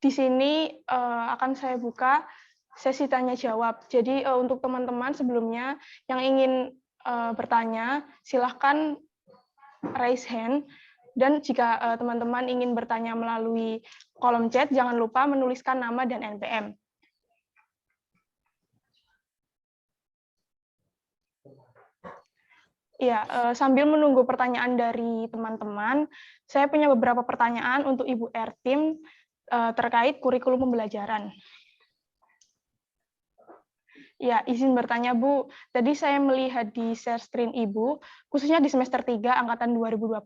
Di sini akan saya buka sesi tanya jawab. Jadi untuk teman-teman sebelumnya yang ingin bertanya, silahkan raise hand. Dan jika teman-teman ingin bertanya melalui kolom chat, jangan lupa menuliskan nama dan NPM. Ya, sambil menunggu pertanyaan dari teman-teman, saya punya beberapa pertanyaan untuk Ibu Ertin terkait kurikulum pembelajaran. Ya, izin bertanya Bu, tadi saya melihat di share screen Ibu, khususnya di semester 3 angkatan 2021,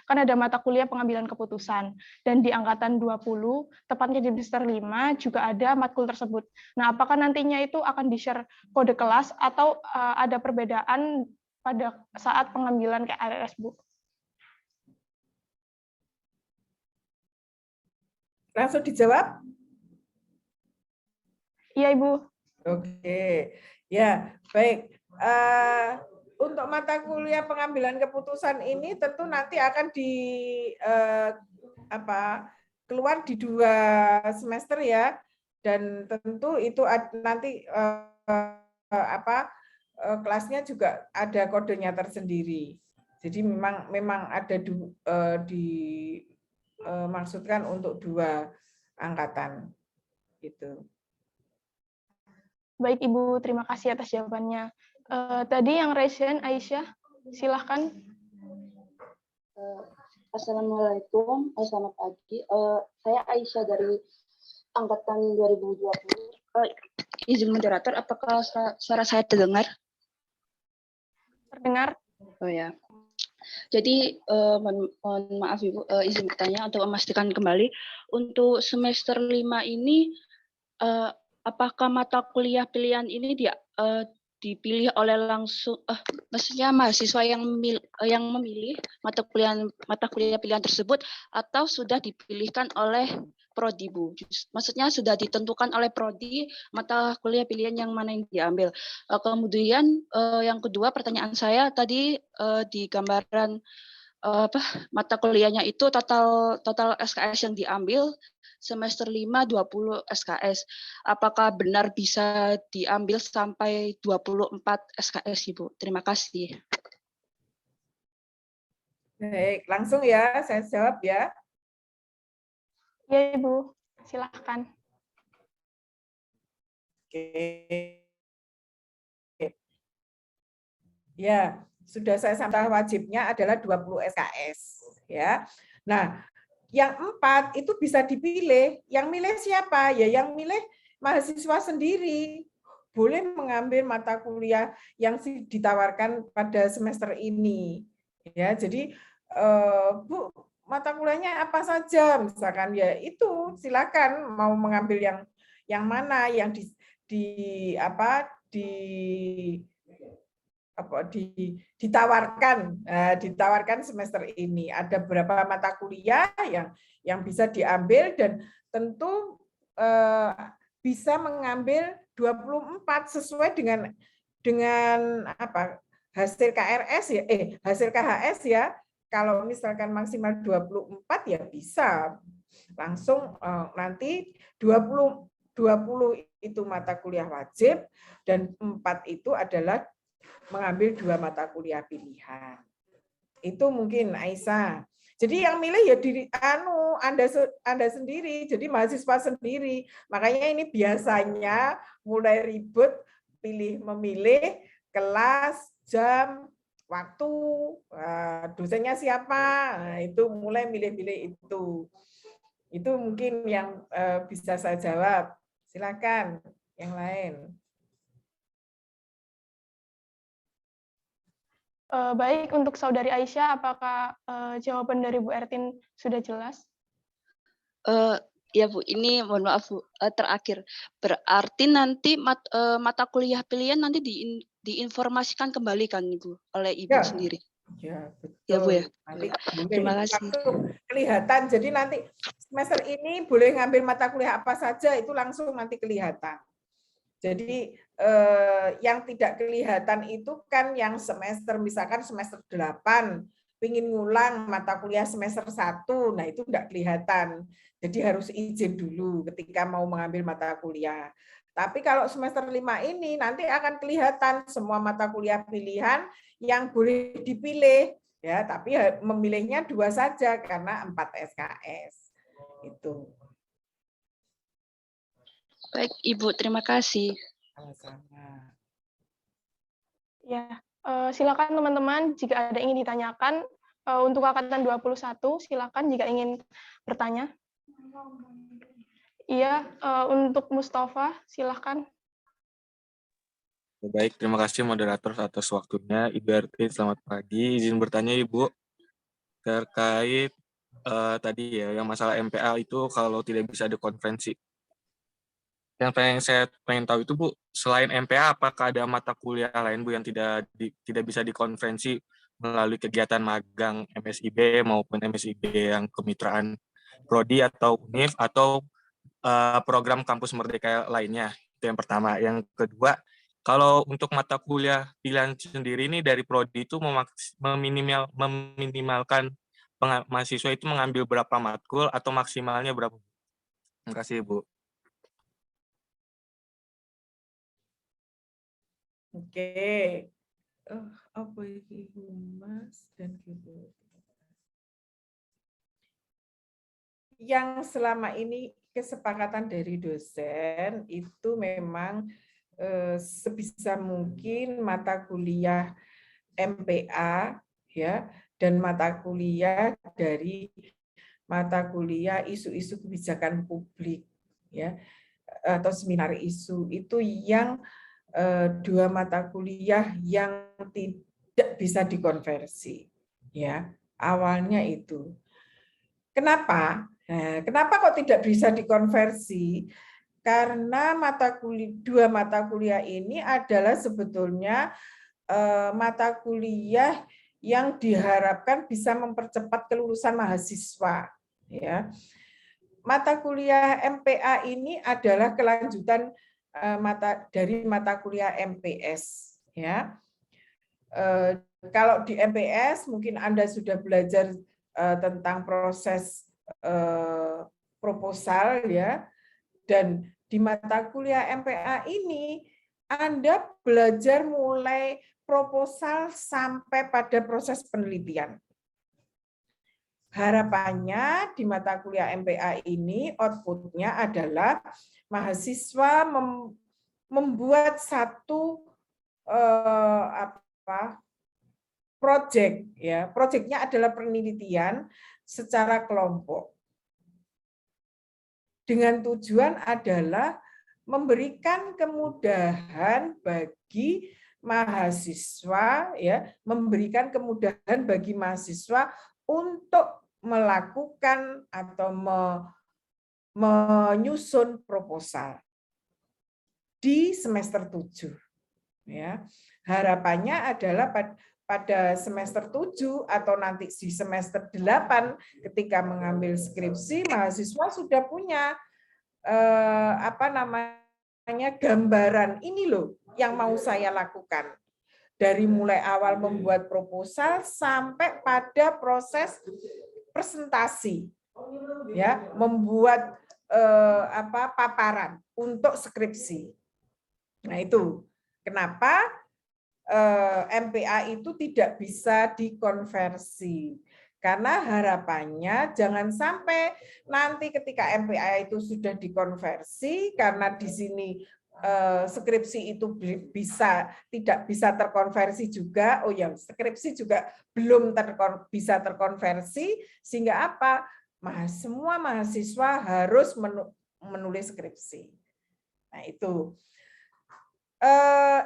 kan ada mata kuliah pengambilan keputusan. Dan di angkatan 20, tepatnya di semester 5, juga ada matkul tersebut. Nah, apakah nantinya itu akan di-share kode kelas atau ada perbedaan pada saat pengambilan KRS, Bu? Langsung dijawab? Iya, Ibu. Oke, ya baik. Untuk mata kuliah pengambilan keputusan ini tentu nanti akan keluar di 2 semester ya, dan tentu itu nanti kelasnya juga ada kodenya tersendiri. Jadi memang ada dimaksudkan untuk 2 angkatan gitu. Baik Ibu, terima kasih atas jawabannya. Tadi yang raise hand, Aisyah, silahkan. Assalamualaikum, selamat pagi. Saya Aisyah dari angkatan 2020. Izin moderator, apakah suara saya terdengar? Terdengar. Oh ya. Jadi mohon maaf Ibu, izin bertanya untuk memastikan kembali untuk semester 5 ini apakah mata kuliah pilihan ini dipilih oleh langsung, maksudnya mahasiswa yang memilih mata kuliah pilihan tersebut atau sudah dipilihkan oleh prodi Bu? Maksudnya sudah ditentukan oleh prodi mata kuliah pilihan yang mana yang diambil. Kemudian yang kedua pertanyaan saya tadi di gambaran mata kuliahnya itu total SKS yang diambil semester 5 20 SKS. Apakah benar bisa diambil sampai 24 SKS Ibu? Terima kasih. Baik, langsung ya saya jawab ya. Ya Ibu, silahkan. Oke. Ya, sudah saya sampaikan wajibnya adalah 20 SKS ya. Nah, yang 4 itu bisa dipilih. Yang milih siapa? Ya yang milih mahasiswa sendiri. Boleh mengambil mata kuliah yang ditawarkan pada semester ini. Ya, jadi Bu, mata kuliahnya apa saja misalkan ya itu silakan mau mengambil yang mana yang ditawarkan semester ini. Ada beberapa mata kuliah yang bisa diambil dan tentu bisa mengambil 24 sesuai dengan hasil KRS ya hasil KHS ya. Kalau misalkan maksimal 24 ya bisa langsung nanti 20 itu mata kuliah wajib dan 4 itu adalah mengambil 2 mata kuliah pilihan. Itu mungkin Aisyah. Jadi yang milih ya diri Anda sendiri, jadi mahasiswa sendiri. Makanya ini biasanya mulai ribut memilih kelas, jam, waktu, dosennya siapa. Nah, itu mulai milih-milih itu. Itu mungkin yang bisa saya jawab. Silakan yang lain. Baik, untuk Saudari Aisyah, apakah jawaban dari Bu Ertin sudah jelas? Ya Bu, ini mohon maaf Bu, terakhir. Berarti nanti mata kuliah pilihan nanti diinformasikan kembali kan Ibu oleh Ibu Ya. sendiri. Ya, betul. Ya Bu ya. Nanti Terima kasih. langsung kelihatan. Jadi nanti semester ini boleh ngambil mata kuliah apa saja, itu langsung nanti kelihatan. Jadi yang tidak kelihatan itu kan yang semester, misalkan semester 8, ingin ngulang mata kuliah semester 1, nah itu tidak kelihatan. Jadi harus izin dulu ketika mau mengambil mata kuliah. Tapi kalau semester 5 ini nanti akan kelihatan semua mata kuliah pilihan yang boleh dipilih. Ya, tapi memilihnya 2 saja karena 4 SKS. Itu. Baik, Ibu, terima kasih. Sama-sama. Ya, silakan teman-teman jika ada yang ingin ditanyakan untuk angkatan 21, silakan jika ingin bertanya. Iya, untuk Mustafa, silakan. Baik, terima kasih moderator atas waktunya. Ibu Ertin, selamat pagi. Izin bertanya Ibu terkait tadi ya yang masalah MPA itu kalau tidak bisa dikonferensi. Yang saya pengen tahu itu Bu, selain MPA apakah ada mata kuliah lain Bu yang tidak bisa dikonferensi melalui kegiatan magang MSIB maupun MSIB yang kemitraan prodi atau UNIF atau program kampus merdeka lainnya? Itu yang pertama. Yang kedua, kalau untuk mata kuliah pilihan sendiri ini dari prodi itu meminimalkan mahasiswa itu mengambil berapa matkul atau maksimalnya berapa? Terima kasih Bu. Oke. Apa ini humas dan gitu. Yang selama ini kesepakatan dari dosen itu memang sebisa mungkin mata kuliah MPA ya dan mata kuliah dari mata kuliah isu-isu kebijakan publik ya atau seminar isu itu yang 2 mata kuliah yang tidak bisa dikonversi ya awalnya itu. Kenapa? Kenapa kok tidak bisa dikonversi? Karena 2 mata kuliah ini adalah sebetulnya mata kuliah yang diharapkan bisa mempercepat kelulusan mahasiswa. Ya. Mata kuliah MPA ini adalah kelanjutan dari mata kuliah MPS. Ya. Kalau di MPS mungkin Anda sudah belajar tentang proses proposal ya, dan di mata kuliah MPA ini Anda belajar mulai proposal sampai pada proses penelitian. Harapannya di mata kuliah MPA ini outputnya adalah mahasiswa membuat satu project ya. Projectnya adalah penelitian secara kelompok. Dengan tujuan adalah memberikan kemudahan bagi mahasiswa ya, memberikan kemudahan bagi mahasiswa untuk melakukan atau menyusun proposal di semester 7 ya. Harapannya adalah pada semester 7 atau nanti di semester 8 ketika mengambil skripsi mahasiswa sudah punya gambaran ini loh yang mau saya lakukan. Dari mulai awal membuat proposal sampai pada proses presentasi. Ya, membuat paparan untuk skripsi. Nah, itu kenapa MPA itu tidak bisa dikonversi. Karena harapannya jangan sampai nanti ketika MPA itu sudah dikonversi, karena di sini skripsi itu tidak bisa terkonversi juga. Oh ya, skripsi juga belum bisa terkonversi, sehingga apa? Semua mahasiswa harus menulis skripsi. Nah, itu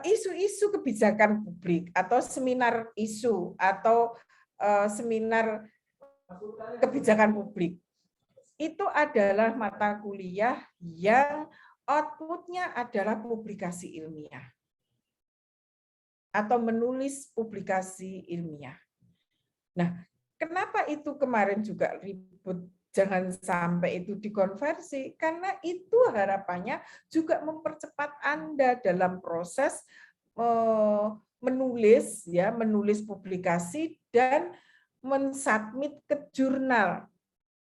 isu-isu kebijakan publik atau seminar isu atau seminar kebijakan publik itu adalah mata kuliah yang outputnya adalah publikasi ilmiah atau menulis publikasi ilmiah. Nah, kenapa itu kemarin juga ribut? Jangan sampai itu dikonversi, karena itu harapannya juga mempercepat Anda dalam proses menulis, ya, menulis publikasi dan mensubmit ke jurnal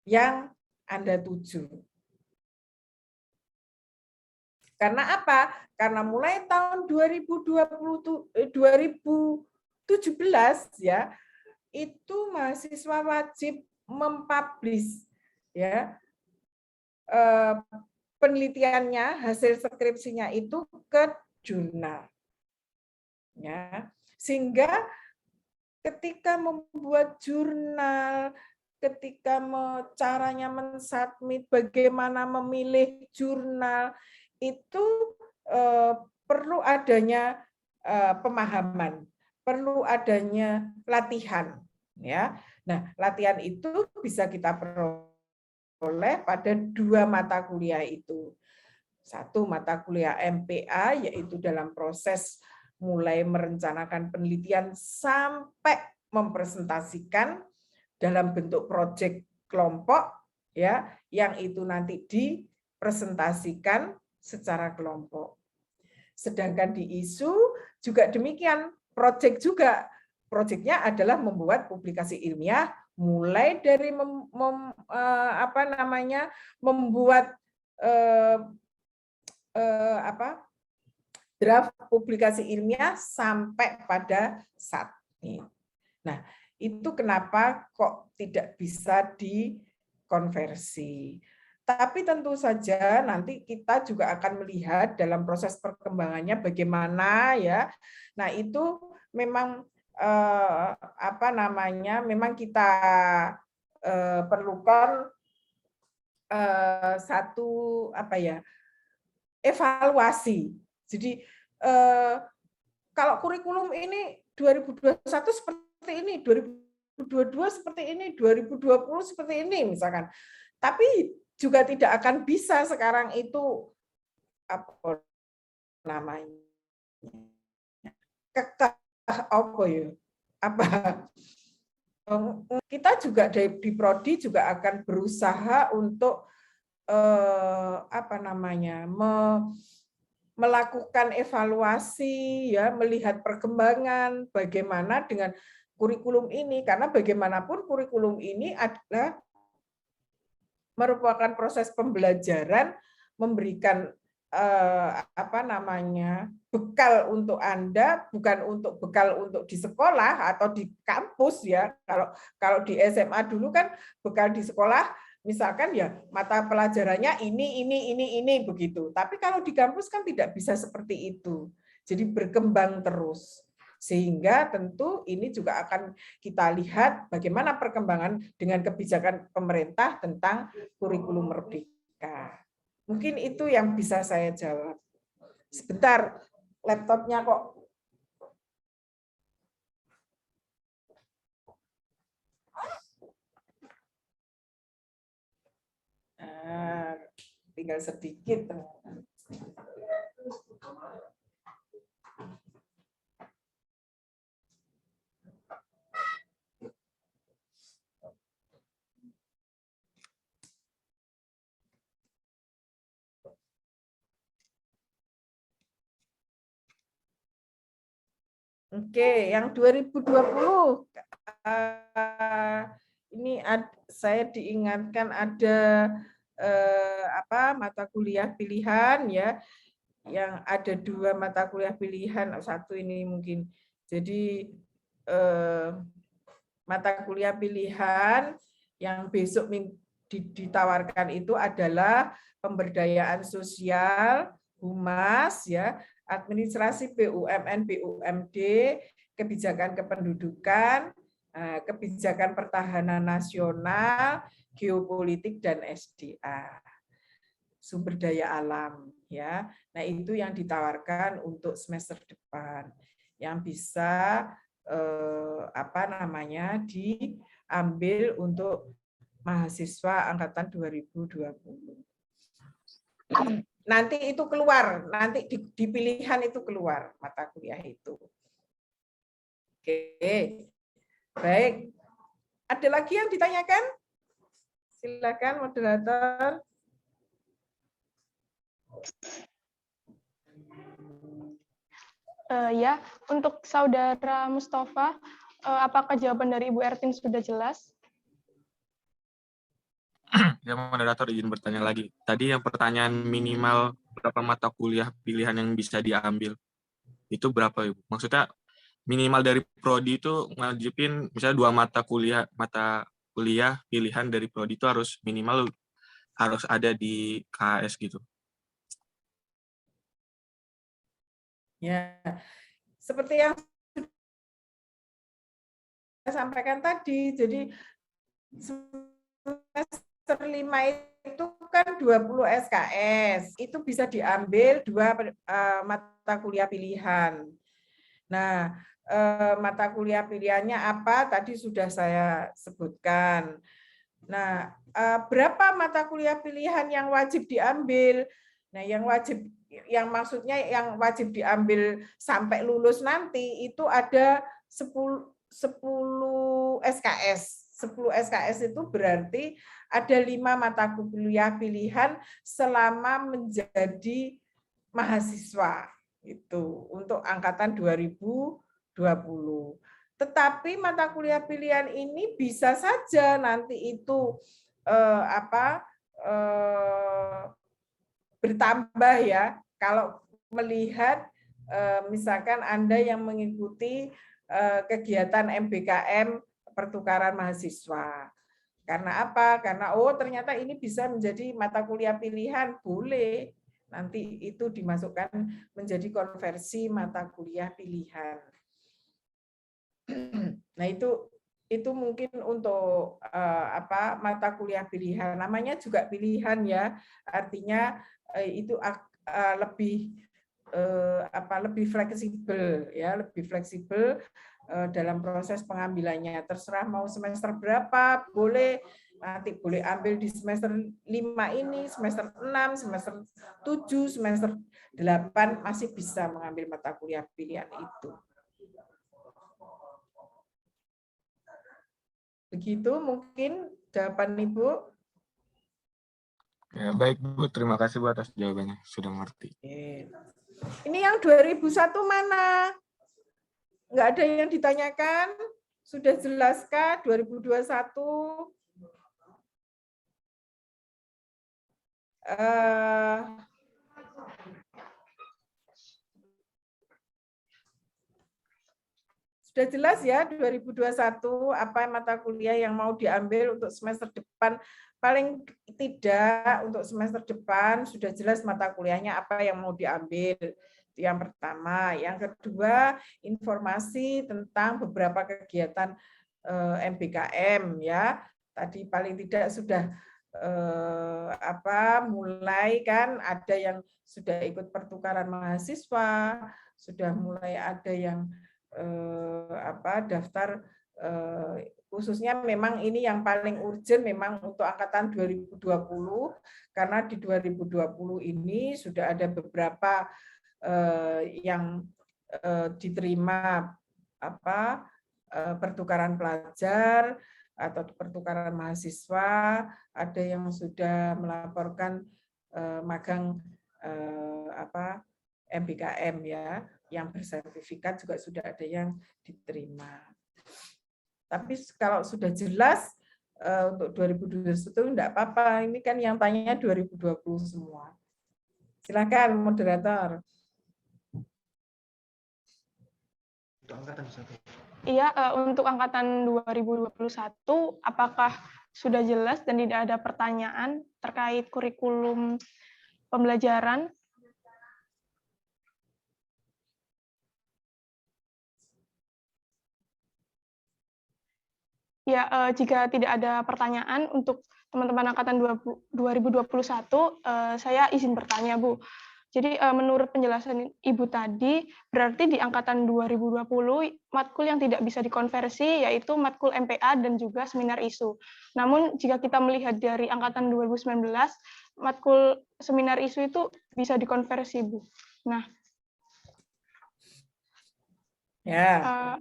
yang Anda tuju. Karena apa? Karena mulai tahun 2017 ya, itu mahasiswa wajib mempublish ya penelitiannya, hasil skripsinya itu ke jurnal. Ya. Sehingga ketika membuat jurnal, ketika caranya mensubmit, bagaimana memilih jurnal, itu perlu adanya pemahaman, perlu adanya latihan, ya. Nah, latihan itu bisa kita peroleh pada 2 mata kuliah itu. 1 mata kuliah MPA, yaitu dalam proses mulai merencanakan penelitian sampai mempresentasikan dalam bentuk proyek kelompok, ya, yang itu nanti dipresentasikan secara kelompok. Sedangkan di isu juga demikian, proyek juga. Proyeknya adalah membuat publikasi ilmiah, mulai dari membuat draft publikasi ilmiah sampai pada submit. Nah, itu kenapa kok tidak bisa dikonversi. Tapi tentu saja nanti kita juga akan melihat dalam proses perkembangannya bagaimana, ya. Nah, itu memang memang kita perlukan satu evaluasi. Jadi kalau kurikulum ini 2021 seperti ini, 2022 seperti ini, 2020 seperti ini misalkan. Tapi juga tidak akan bisa sekarang itu kita juga di Prodi juga akan berusaha untuk melakukan evaluasi, ya, melihat perkembangan bagaimana dengan kurikulum ini, karena bagaimanapun kurikulum ini adalah merupakan proses pembelajaran, memberikan bekal untuk Anda, bukan untuk bekal untuk di sekolah atau di kampus, ya. Kalau di SMA dulu kan bekal di sekolah, misalkan ya mata pelajarannya ini begitu. Tapi kalau di kampus kan tidak bisa seperti itu. Jadi berkembang terus. Sehingga tentu ini juga akan kita lihat bagaimana perkembangan dengan kebijakan pemerintah tentang kurikulum merdeka. Mungkin itu yang bisa saya jawab. Sebentar, laptopnya kok. Tinggal sedikit. Oke, yang 2020 ini saya diingatkan ada mata kuliah pilihan, ya, yang ada 2 mata kuliah pilihan, 1 ini mungkin. Jadi mata kuliah pilihan yang besok ditawarkan itu adalah pemberdayaan sosial, humas, ya, administrasi BUMN, BUMD, kebijakan kependudukan, kebijakan pertahanan nasional, geopolitik, dan SDA, sumber daya alam, ya. Nah, itu yang ditawarkan untuk semester depan yang bisa diambil untuk mahasiswa angkatan 2020. Nanti itu keluar, nanti di pilihan itu keluar mata kuliah itu. Oke, baik. Ada lagi yang ditanyakan? Silakan moderator. Ya, untuk saudara Mustafa, apakah jawaban dari Ibu Ertin sudah jelas? Ya, moderator izin bertanya lagi. Tadi yang pertanyaan minimal berapa mata kuliah pilihan yang bisa diambil, itu berapa, Ibu? Maksudnya minimal dari prodi itu ngajibin misalnya 2 mata kuliah pilihan dari prodi itu harus ada di KHS gitu. Ya, seperti yang saya sampaikan tadi, jadi semester 5 itu kan 20 SKS, itu bisa diambil 2 mata kuliah pilihan. Nah, mata kuliah pilihannya apa? Tadi sudah saya sebutkan. Nah, berapa mata kuliah pilihan yang wajib diambil? Nah, yang maksudnya yang wajib diambil sampai lulus nanti itu ada 10 SKS. 10 SKS itu berarti ada 5 mata kuliah pilihan selama menjadi mahasiswa. Itu untuk angkatan 2020. Tetapi mata kuliah pilihan ini bisa saja nanti itu bertambah, ya. Kalau melihat misalkan Anda yang mengikuti kegiatan MBKM pertukaran mahasiswa. Karena apa? Karena ternyata ini bisa menjadi mata kuliah pilihan, boleh. Nanti itu dimasukkan menjadi konversi mata kuliah pilihan. Nah, itu mungkin untuk mata kuliah pilihan. Namanya juga pilihan, ya. Artinya itu lebih fleksibel, ya, lebih fleksibel dalam proses pengambilannya. Terserah mau semester berapa, boleh. Nanti boleh ambil di semester 5 ini, semester 6, semester 7, semester 8 masih bisa mengambil mata kuliah pilihan itu. Begitu mungkin jawaban Ibu. Ya, baik Bu, terima kasih Bu atas jawabannya, sudah mengerti. Ini yang 2001 mana? Nggak ada yang ditanyakan? Sudah jelaskah 2021? Sudah jelas ya 2021 apa mata kuliah yang mau diambil untuk semester depan. Paling tidak untuk semester depan sudah jelas mata kuliahnya apa yang mau diambil. Itu yang pertama. Yang kedua, informasi tentang beberapa kegiatan MBKM, ya. Tadi paling tidak sudah mulai kan ada yang sudah ikut pertukaran mahasiswa, sudah mulai ada yang daftar, khususnya memang ini yang paling urgent memang untuk angkatan 2020, karena di 2020 ini sudah ada beberapa yang diterima pertukaran pelajar atau pertukaran mahasiswa, ada yang sudah melaporkan magang MBKM, ya, yang bersertifikat juga sudah ada yang diterima. Tapi kalau sudah jelas untuk 2021 enggak apa-apa, ini kan yang tanya 2020 semua. Silakan moderator. Iya, untuk angkatan 2021, apakah sudah jelas dan tidak ada pertanyaan terkait kurikulum pembelajaran? Ya, jika tidak ada pertanyaan untuk teman-teman angkatan 2021, saya izin bertanya, Bu. Jadi menurut penjelasan Ibu tadi, berarti di angkatan 2020 matkul yang tidak bisa dikonversi yaitu matkul MPA dan juga seminar isu. Namun jika kita melihat dari angkatan 2019, matkul seminar isu itu bisa dikonversi, Bu. Nah, Ya.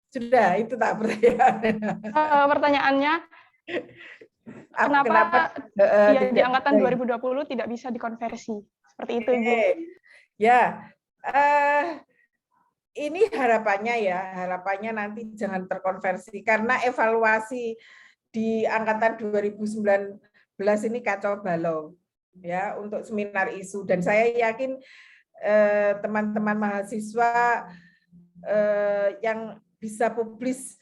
Sudah, itu tak pertanyaan. Pertanyaannya, kenapa ya, di angkatan 2020 tidak bisa dikonversi? Seperti itu, Ibu. Ya, ini harapannya nanti jangan terkonversi, karena evaluasi di angkatan 2019 ini kacau balau ya untuk seminar isu, dan saya yakin teman-teman mahasiswa yang bisa publis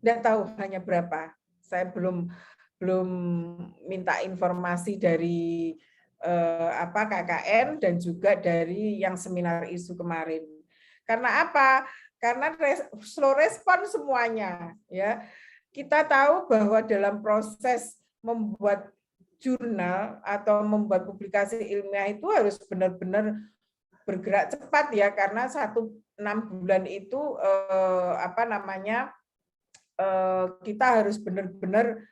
tidak tahu hanya berapa. Saya belum minta informasi dari KKN dan juga dari yang seminar isu kemarin. Karena apa? Karena slow respon semuanya, ya. Kita tahu bahwa dalam proses membuat jurnal atau membuat publikasi ilmiah itu harus benar-benar bergerak cepat ya, karena 6 bulan itu kita harus benar-benar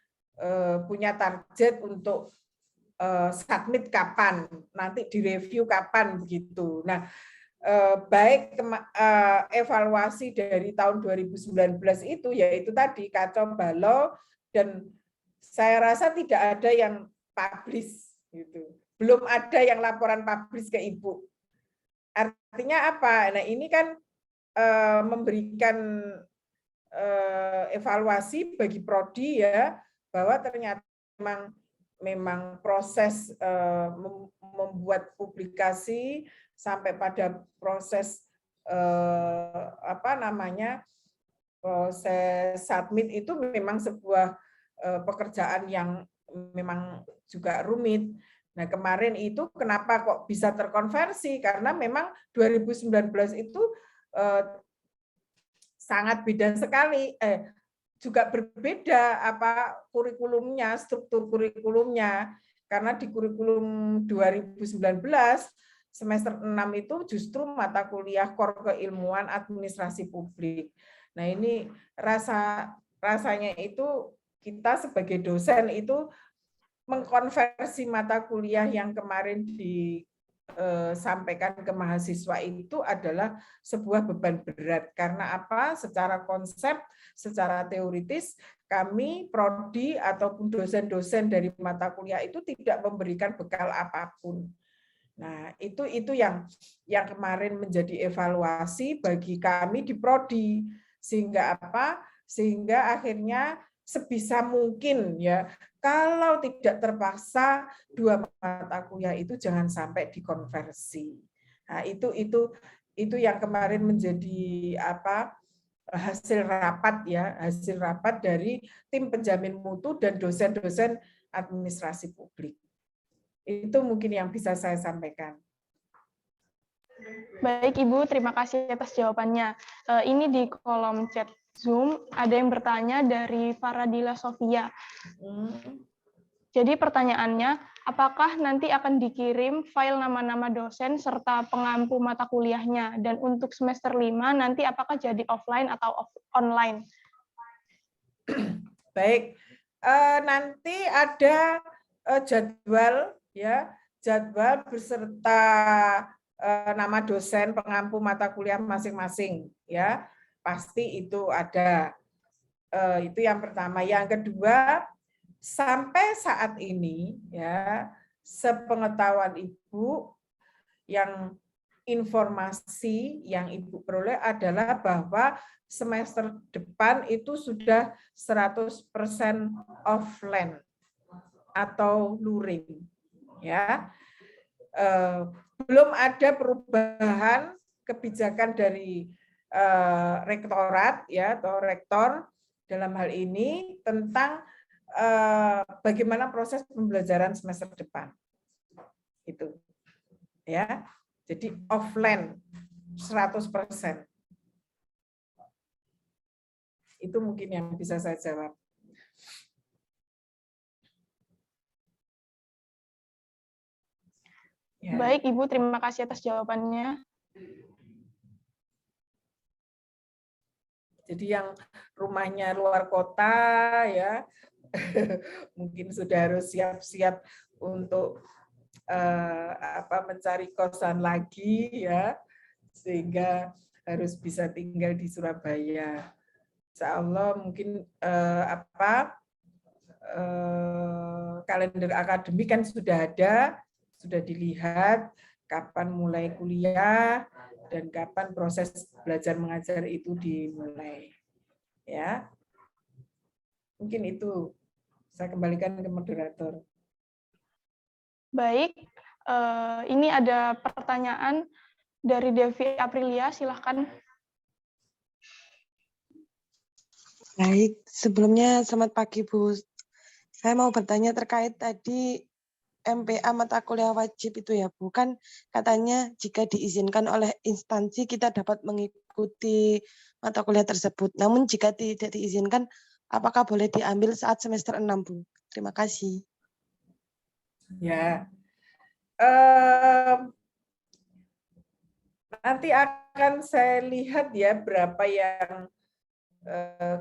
punya target untuk submit kapan, nanti direview kapan begitu. Nah, baik evaluasi dari tahun 2019 itu yaitu tadi kacau balau, dan saya rasa tidak ada yang publish gitu. Belum ada yang laporan publish ke Ibu. Artinya apa? Nah, ini kan memberikan evaluasi bagi prodi ya, bahwa ternyata memang proses membuat publikasi sampai pada proses proses submit itu memang sebuah pekerjaan yang memang juga rumit. Nah, kemarin itu kenapa kok bisa terkonversi? Karena memang 2019 itu sangat beda sekali, juga berbeda kurikulumnya, struktur kurikulumnya, karena di kurikulum 2019 semester 6 itu justru mata kuliah core keilmuan administrasi publik. Nah, ini rasanya itu kita sebagai dosen itu mengkonversi mata kuliah yang kemarin disampaikan ke mahasiswa itu adalah sebuah beban berat. Karena apa? Secara konsep, secara teoritis, kami prodi ataupun dosen-dosen dari mata kuliah itu tidak memberikan bekal apapun. Nah, itu yang kemarin menjadi evaluasi bagi kami di prodi, sehingga apa? Sehingga akhirnya sebisa mungkin ya, kalau tidak terpaksa 2 mata kuliah itu jangan sampai dikonversi. Nah, itu yang kemarin menjadi hasil rapat dari tim penjamin mutu dan dosen-dosen administrasi publik. Itu mungkin yang bisa saya sampaikan. Baik, Ibu, terima kasih atas jawabannya. Ini di kolom chat Zoom ada yang bertanya dari Faradila Sofia. Jadi pertanyaannya, apakah nanti akan dikirim file nama-nama dosen serta pengampu mata kuliahnya? Dan untuk semester 5 nanti apakah jadi offline atau online? Baik, nanti ada jadwal beserta nama dosen pengampu mata kuliah masing-masing ya, pasti itu ada. Itu yang pertama. Yang kedua, sampai saat ini ya, sepengetahuan Ibu, yang informasi yang Ibu peroleh adalah bahwa semester depan itu sudah 100% offline atau luring ya. belum ada perubahan kebijakan dari rektorat ya atau rektor dalam hal ini tentang bagaimana proses pembelajaran semester depan. Itu. Ya. Jadi offline 100%. Itu mungkin yang bisa saya jawab. Ya. Baik, Ibu, terima kasih atas jawabannya. Jadi yang rumahnya luar kota ya, mungkin sudah harus siap-siap untuk mencari kosan lagi ya, sehingga harus bisa tinggal di Surabaya. Insya Allah mungkin kalender akademik kan sudah ada, sudah dilihat kapan mulai kuliah dan kapan proses belajar mengajar itu dimulai. Ya. Mungkin itu. Saya kembalikan ke moderator. Baik, ini ada pertanyaan dari Devi Aprilia, silahkan. Baik, sebelumnya selamat pagi Bu. Saya mau bertanya terkait tadi MPA mata kuliah wajib itu ya Bu. Kan katanya jika diizinkan oleh instansi kita dapat mengikuti mata kuliah tersebut. Namun jika tidak diizinkan, apakah boleh diambil saat semester 6 Bu? Terima kasih. Ya. Nanti akan saya lihat ya berapa yang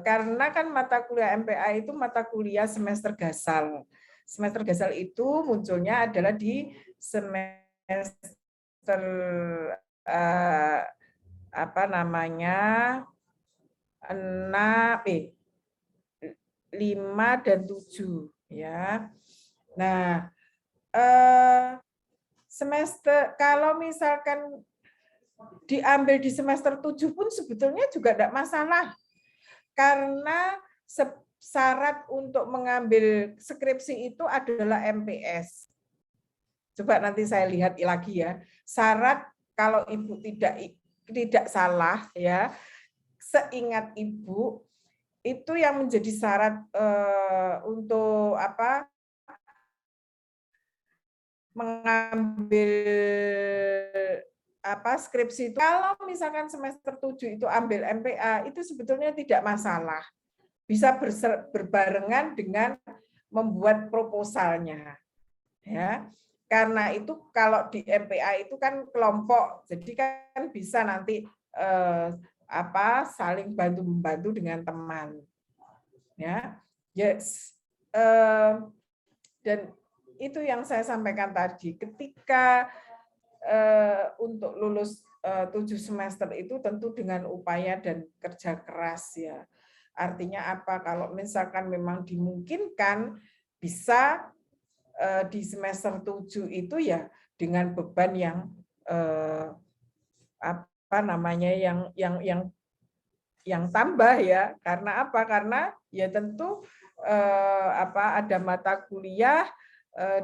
karena kan mata kuliah MPA itu mata kuliah semester gasal. Semester gasal itu munculnya adalah di semester 5 dan 7 ya. Nah, semester kalau misalkan diambil di semester 7 pun sebetulnya juga tidak masalah. Karena syarat untuk mengambil skripsi itu adalah MPS. Coba nanti saya lihat lagi ya. Syarat kalau Ibu tidak salah ya, seingat Ibu itu yang menjadi syarat untuk mengambil skripsi itu. Kalau misalkan semester 7 itu ambil MPA itu sebetulnya tidak masalah. Bisa berbarengan dengan membuat proposalnya. Ya. Karena itu kalau di MPA itu kan kelompok, jadi kan bisa nanti saling bantu-membantu dengan teman. Ya. Yes. Dan itu yang saya sampaikan tadi. Ketika untuk lulus 7 semester itu tentu dengan upaya dan kerja keras ya. Artinya apa? Kalau misalkan memang dimungkinkan bisa di semester 7 itu ya dengan beban yang yang tambah ya. Karena apa? Karena ya tentu ada mata kuliah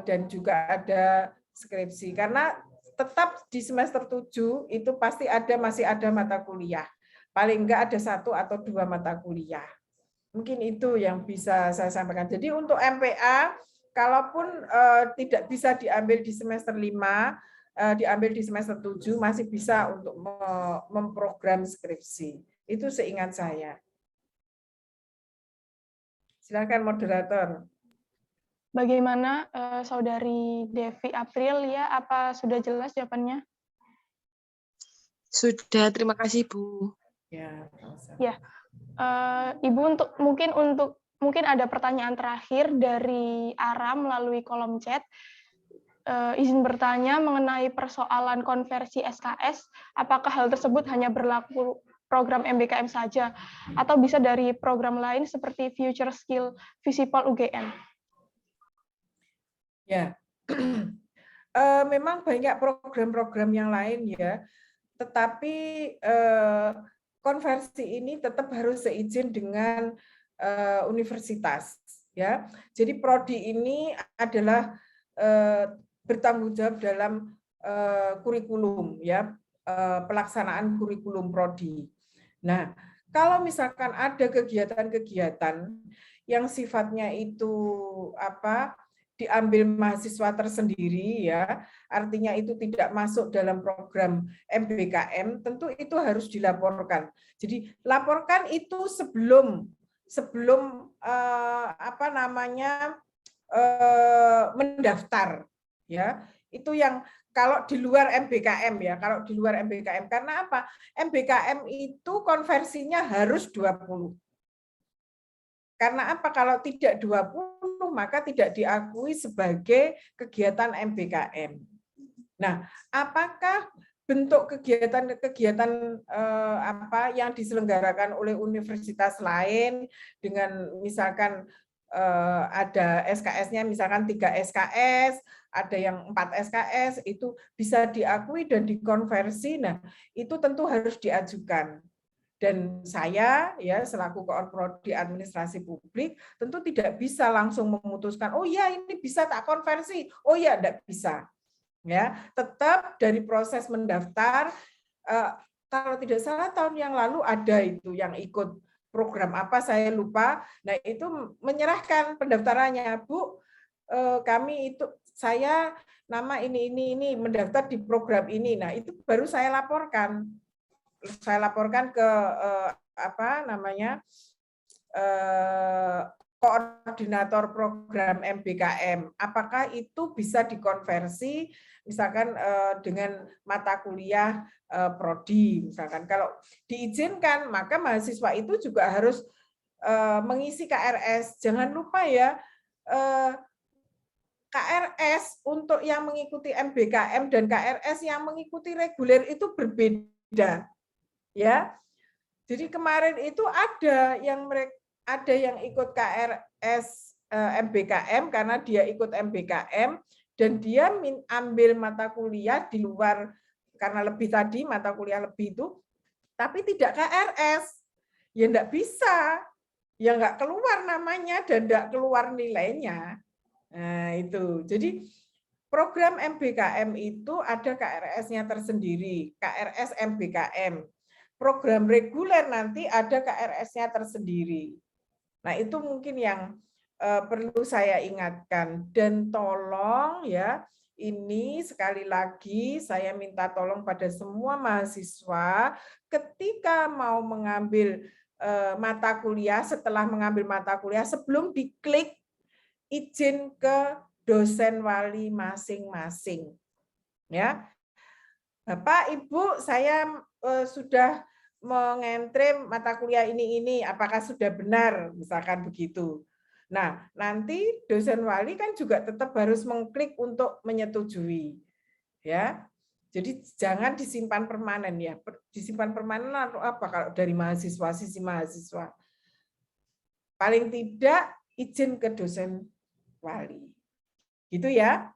dan juga ada skripsi. Karena tetap di semester 7 itu pasti masih ada mata kuliah. Paling enggak ada 1 atau 2 mata kuliah. Mungkin itu yang bisa saya sampaikan. Jadi untuk MPA, kalaupun tidak bisa diambil di semester 5, diambil di semester 7, masih bisa untuk memprogram skripsi. Itu seingat saya. Silakan moderator. Bagaimana Saudari Devi Aprilia, apa sudah jelas jawabannya? Sudah, terima kasih Bu. Ya, ya. Ibu mungkin ada pertanyaan terakhir dari Ara melalui kolom chat. Izin bertanya mengenai persoalan konversi SKS, apakah hal tersebut hanya berlaku program MBKM saja atau bisa dari program lain seperti Future Skill Visipol UGM? Ya, memang banyak program-program yang lain ya, tetapi konversi ini tetap harus seizin dengan universitas ya. Jadi prodi ini adalah bertanggung jawab dalam kurikulum, ya, pelaksanaan kurikulum prodi. Nah, kalau misalkan ada kegiatan-kegiatan yang sifatnya itu diambil mahasiswa tersendiri, ya, artinya itu tidak masuk dalam program MBKM, tentu itu harus dilaporkan. Jadi laporkan itu sebelum mendaftar, ya. Itu yang kalau di luar MBKM, ya, kalau di luar MBKM. Karena apa? MBKM itu konversinya harus 20. Karena apa? Kalau tidak 20, maka tidak diakui sebagai kegiatan MBKM. Nah, apakah bentuk kegiatan-kegiatan yang diselenggarakan oleh universitas lain dengan misalkan ada SKS-nya misalkan 3 SKS, ada yang 4 SKS, itu bisa diakui dan dikonversi. Nah, itu tentu harus diajukan. Dan saya, ya, selaku Koorprodi Administrasi Publik, tentu tidak bisa langsung memutuskan, oh ya ini bisa tak konversi, oh ya tidak bisa. Ya, tetap dari proses mendaftar, kalau tidak salah tahun yang lalu ada itu yang ikut program apa saya lupa. Nah, itu menyerahkan pendaftarannya, Bu, kami itu saya nama ini mendaftar di program ini. Nah, itu baru saya laporkan. Saya laporkan ke koordinator program MBKM. Apakah itu bisa dikonversi misalkan dengan mata kuliah prodi misalkan. Kalau diizinkan, maka mahasiswa itu juga harus mengisi KRS. Jangan lupa ya, KRS untuk yang mengikuti MBKM dan KRS yang mengikuti reguler itu berbeda. Ya, jadi kemarin itu ada yang ikut KRS MBKM karena dia ikut MBKM dan dia ambil mata kuliah di luar karena lebih tadi mata kuliah lebih itu, tapi tidak KRS, ya enggak bisa, ya enggak keluar namanya dan enggak keluar nilainya. Nah itu, jadi program MBKM itu ada KRS-nya tersendiri, KRS MBKM. Program reguler nanti ada KRS-nya tersendiri. Nah, itu mungkin yang perlu saya ingatkan. Dan tolong ya, ini sekali lagi saya minta tolong pada semua mahasiswa ketika mau mengambil mata kuliah, setelah mengambil mata kuliah, sebelum diklik izin ke dosen wali masing-masing. Ya. Bapak, Ibu, saya sudah mengentre mata kuliah ini, apakah sudah benar, misalkan begitu. Nah, nanti dosen wali kan juga tetap harus mengklik untuk menyetujui. Ya. Jadi jangan disimpan permanen ya. Disimpan permanen atau apa kalau dari mahasiswa, sisi mahasiswa. Paling tidak izin ke dosen wali. Gitu ya.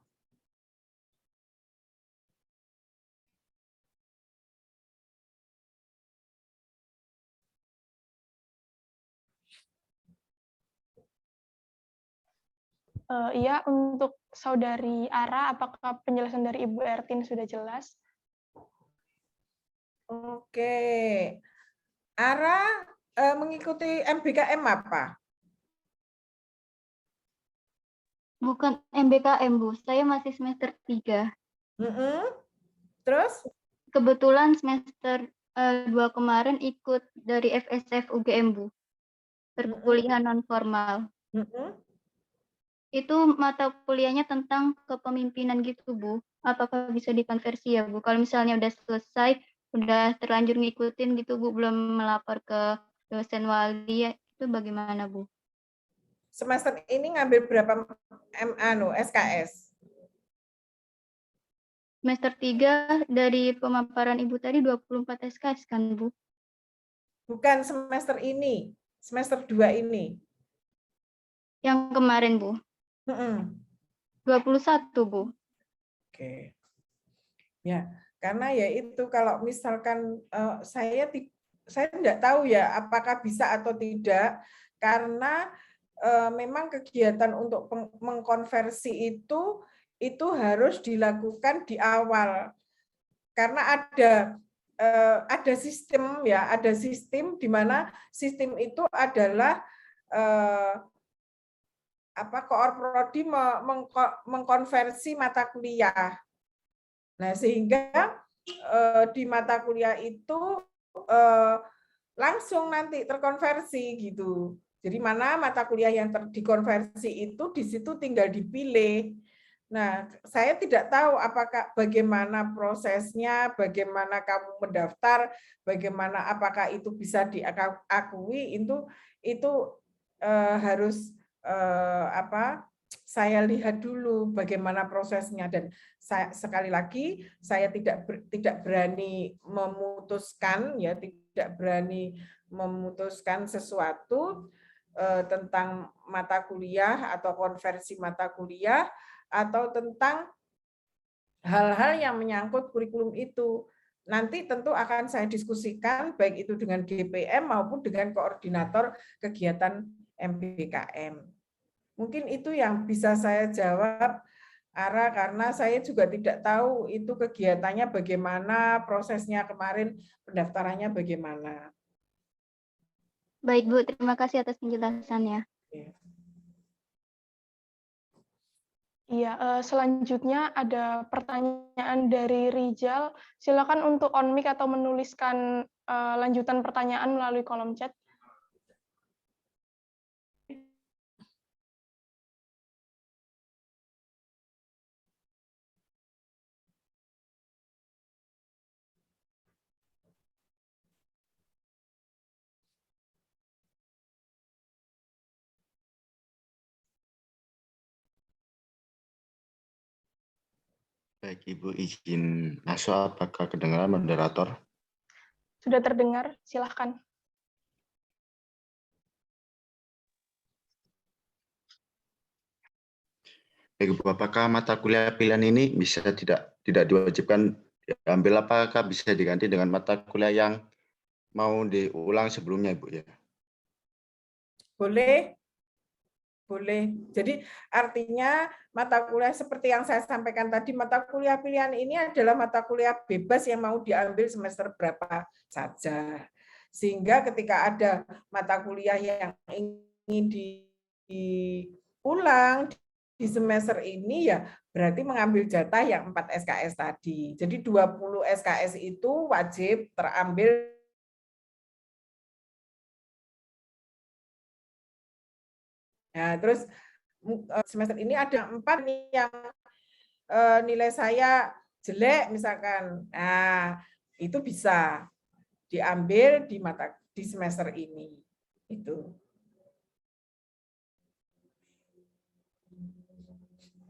Iya, untuk Saudari Ara, apakah penjelasan dari Ibu Ertin sudah jelas? Oke. Ara mengikuti MBKM apa? Bukan MBKM, Bu. Saya masih semester 3. Terus? Kebetulan semester 2 kemarin ikut dari FSF UGM, Bu. Perkuliahan non-formal. Itu mata kuliahnya tentang kepemimpinan gitu, Bu. Apakah bisa dikonversi ya, Bu? Kalau misalnya udah selesai, udah terlanjur ngikutin gitu, Bu, belum melapor ke dosen wali, itu bagaimana, Bu? Semester ini ngambil berapa SKS? Semester 3 dari pemaparan Ibu tadi 24 SKS kan, Bu? Bukan semester ini, semester 2 ini. Yang kemarin, Bu. 21, Bu. Oke. Ya, karena ya itu kalau misalkan saya tidak tahu ya apakah bisa atau tidak, karena memang kegiatan untuk mengkonversi itu itu harus dilakukan di awal. Karena ada sistem ya, ada sistem di mana sistem itu adalah Koorprodi mengkonversi mata kuliah. Nah, sehingga di mata kuliah itu langsung nanti terkonversi gitu. Jadi mana mata kuliah yang dikonversi itu di situ tinggal dipilih. Nah, saya tidak tahu bagaimana prosesnya, bagaimana kamu mendaftar, bagaimana apakah itu bisa diakui, itu harus saya lihat dulu bagaimana prosesnya, dan sekali lagi saya tidak berani memutuskan ya, tidak berani memutuskan sesuatu tentang mata kuliah atau konversi mata kuliah atau tentang hal-hal yang menyangkut kurikulum itu. Nanti tentu akan saya diskusikan baik itu dengan GPM maupun dengan koordinator kegiatan MBKM. Mungkin itu yang bisa saya jawab, Ara, karena saya juga tidak tahu itu kegiatannya bagaimana, prosesnya kemarin pendaftarannya bagaimana. Baik, Bu. Terima kasih atas penjelasannya. Iya, selanjutnya ada pertanyaan dari Rijal. Silakan untuk on mic atau menuliskan lanjutan pertanyaan melalui kolom chat. Baik, Ibu izin masuk, apakah kedengaran moderator? Sudah terdengar, silahkan. Baik, Ibu, apakah mata kuliah pilihan ini bisa tidak diwajibkan diambil, apakah bisa diganti dengan mata kuliah yang mau diulang sebelumnya, Ibu ya? Boleh. Boleh. Jadi artinya mata kuliah seperti yang saya sampaikan tadi, mata kuliah pilihan ini adalah mata kuliah bebas yang mau diambil semester berapa saja. Sehingga ketika ada mata kuliah yang ingin diulang di semester ini, ya berarti mengambil jatah yang 4 SKS tadi. Jadi 20 SKS itu wajib terambil. Nah, terus semester ini ada 4 nih yang nilai saya jelek misalkan. Nah, itu bisa diambil di semester ini. Itu.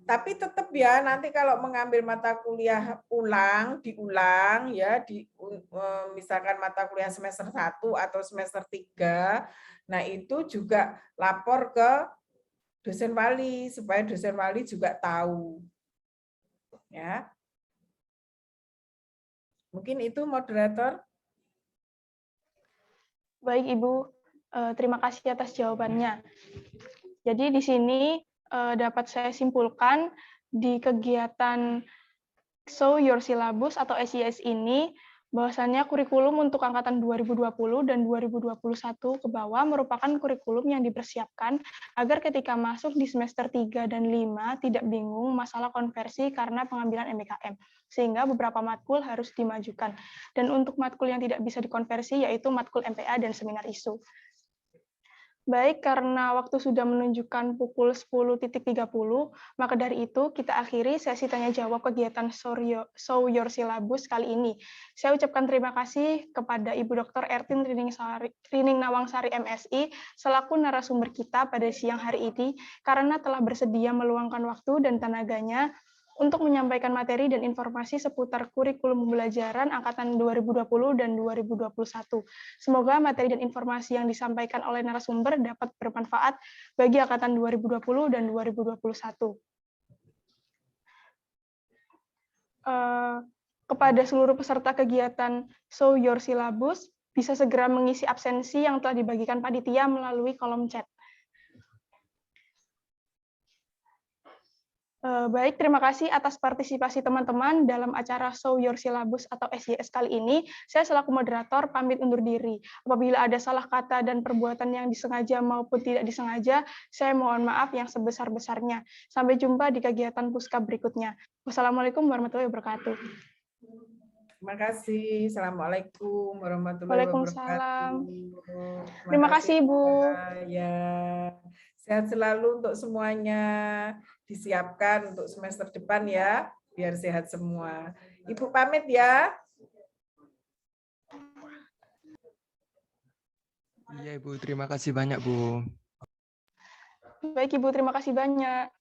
Tapi tetap ya, nanti kalau mengambil mata kuliah diulang ya, misalkan mata kuliah semester 1 atau semester 3, nah itu juga lapor ke dosen wali, supaya dosen wali juga tahu. Ya. Mungkin itu moderator. Baik, Ibu. Terima kasih atas jawabannya. Jadi di sini dapat saya simpulkan di kegiatan Show Your Syllabus atau SYS ini, bahwasannya kurikulum untuk angkatan 2020 dan 2021 ke bawah merupakan kurikulum yang dipersiapkan agar ketika masuk di semester 3 dan 5 tidak bingung masalah konversi karena pengambilan MBKM, sehingga beberapa matkul harus dimajukan. Dan untuk matkul yang tidak bisa dikonversi yaitu matkul MPA dan seminar isu. Baik, karena waktu sudah menunjukkan pukul 10.30, maka dari itu kita akhiri sesi tanya-jawab kegiatan Show Your Syllabus kali ini. Saya ucapkan terima kasih kepada Ibu Dr. Ertin Trining Nawangsari MSI selaku narasumber kita pada siang hari ini karena telah bersedia meluangkan waktu dan tenaganya untuk menyampaikan materi dan informasi seputar kurikulum pembelajaran angkatan 2020 dan 2021. Semoga materi dan informasi yang disampaikan oleh narasumber dapat bermanfaat bagi angkatan 2020 dan 2021. Kepada seluruh peserta kegiatan Show Your Syllabus, bisa segera mengisi absensi yang telah dibagikan panitia melalui kolom chat. Baik, terima kasih atas partisipasi teman-teman dalam acara Show Your Syllabus atau SYS kali ini. Saya selaku moderator pamit undur diri. Apabila ada salah kata dan perbuatan yang disengaja maupun tidak disengaja, saya mohon maaf yang sebesar-besarnya. Sampai jumpa di kegiatan Puska berikutnya. Wassalamualaikum warahmatullahi wabarakatuh. Terima kasih. Assalamualaikum warahmatullahi Waalaikumsalam. wabarakatuh. Terima kasih, Ibu. Ya, sehat selalu untuk semuanya. Disiapkan untuk semester depan ya, biar sehat semua. Ibu pamit ya. Iya Ibu, terima kasih banyak Bu. Baik Ibu, terima kasih banyak.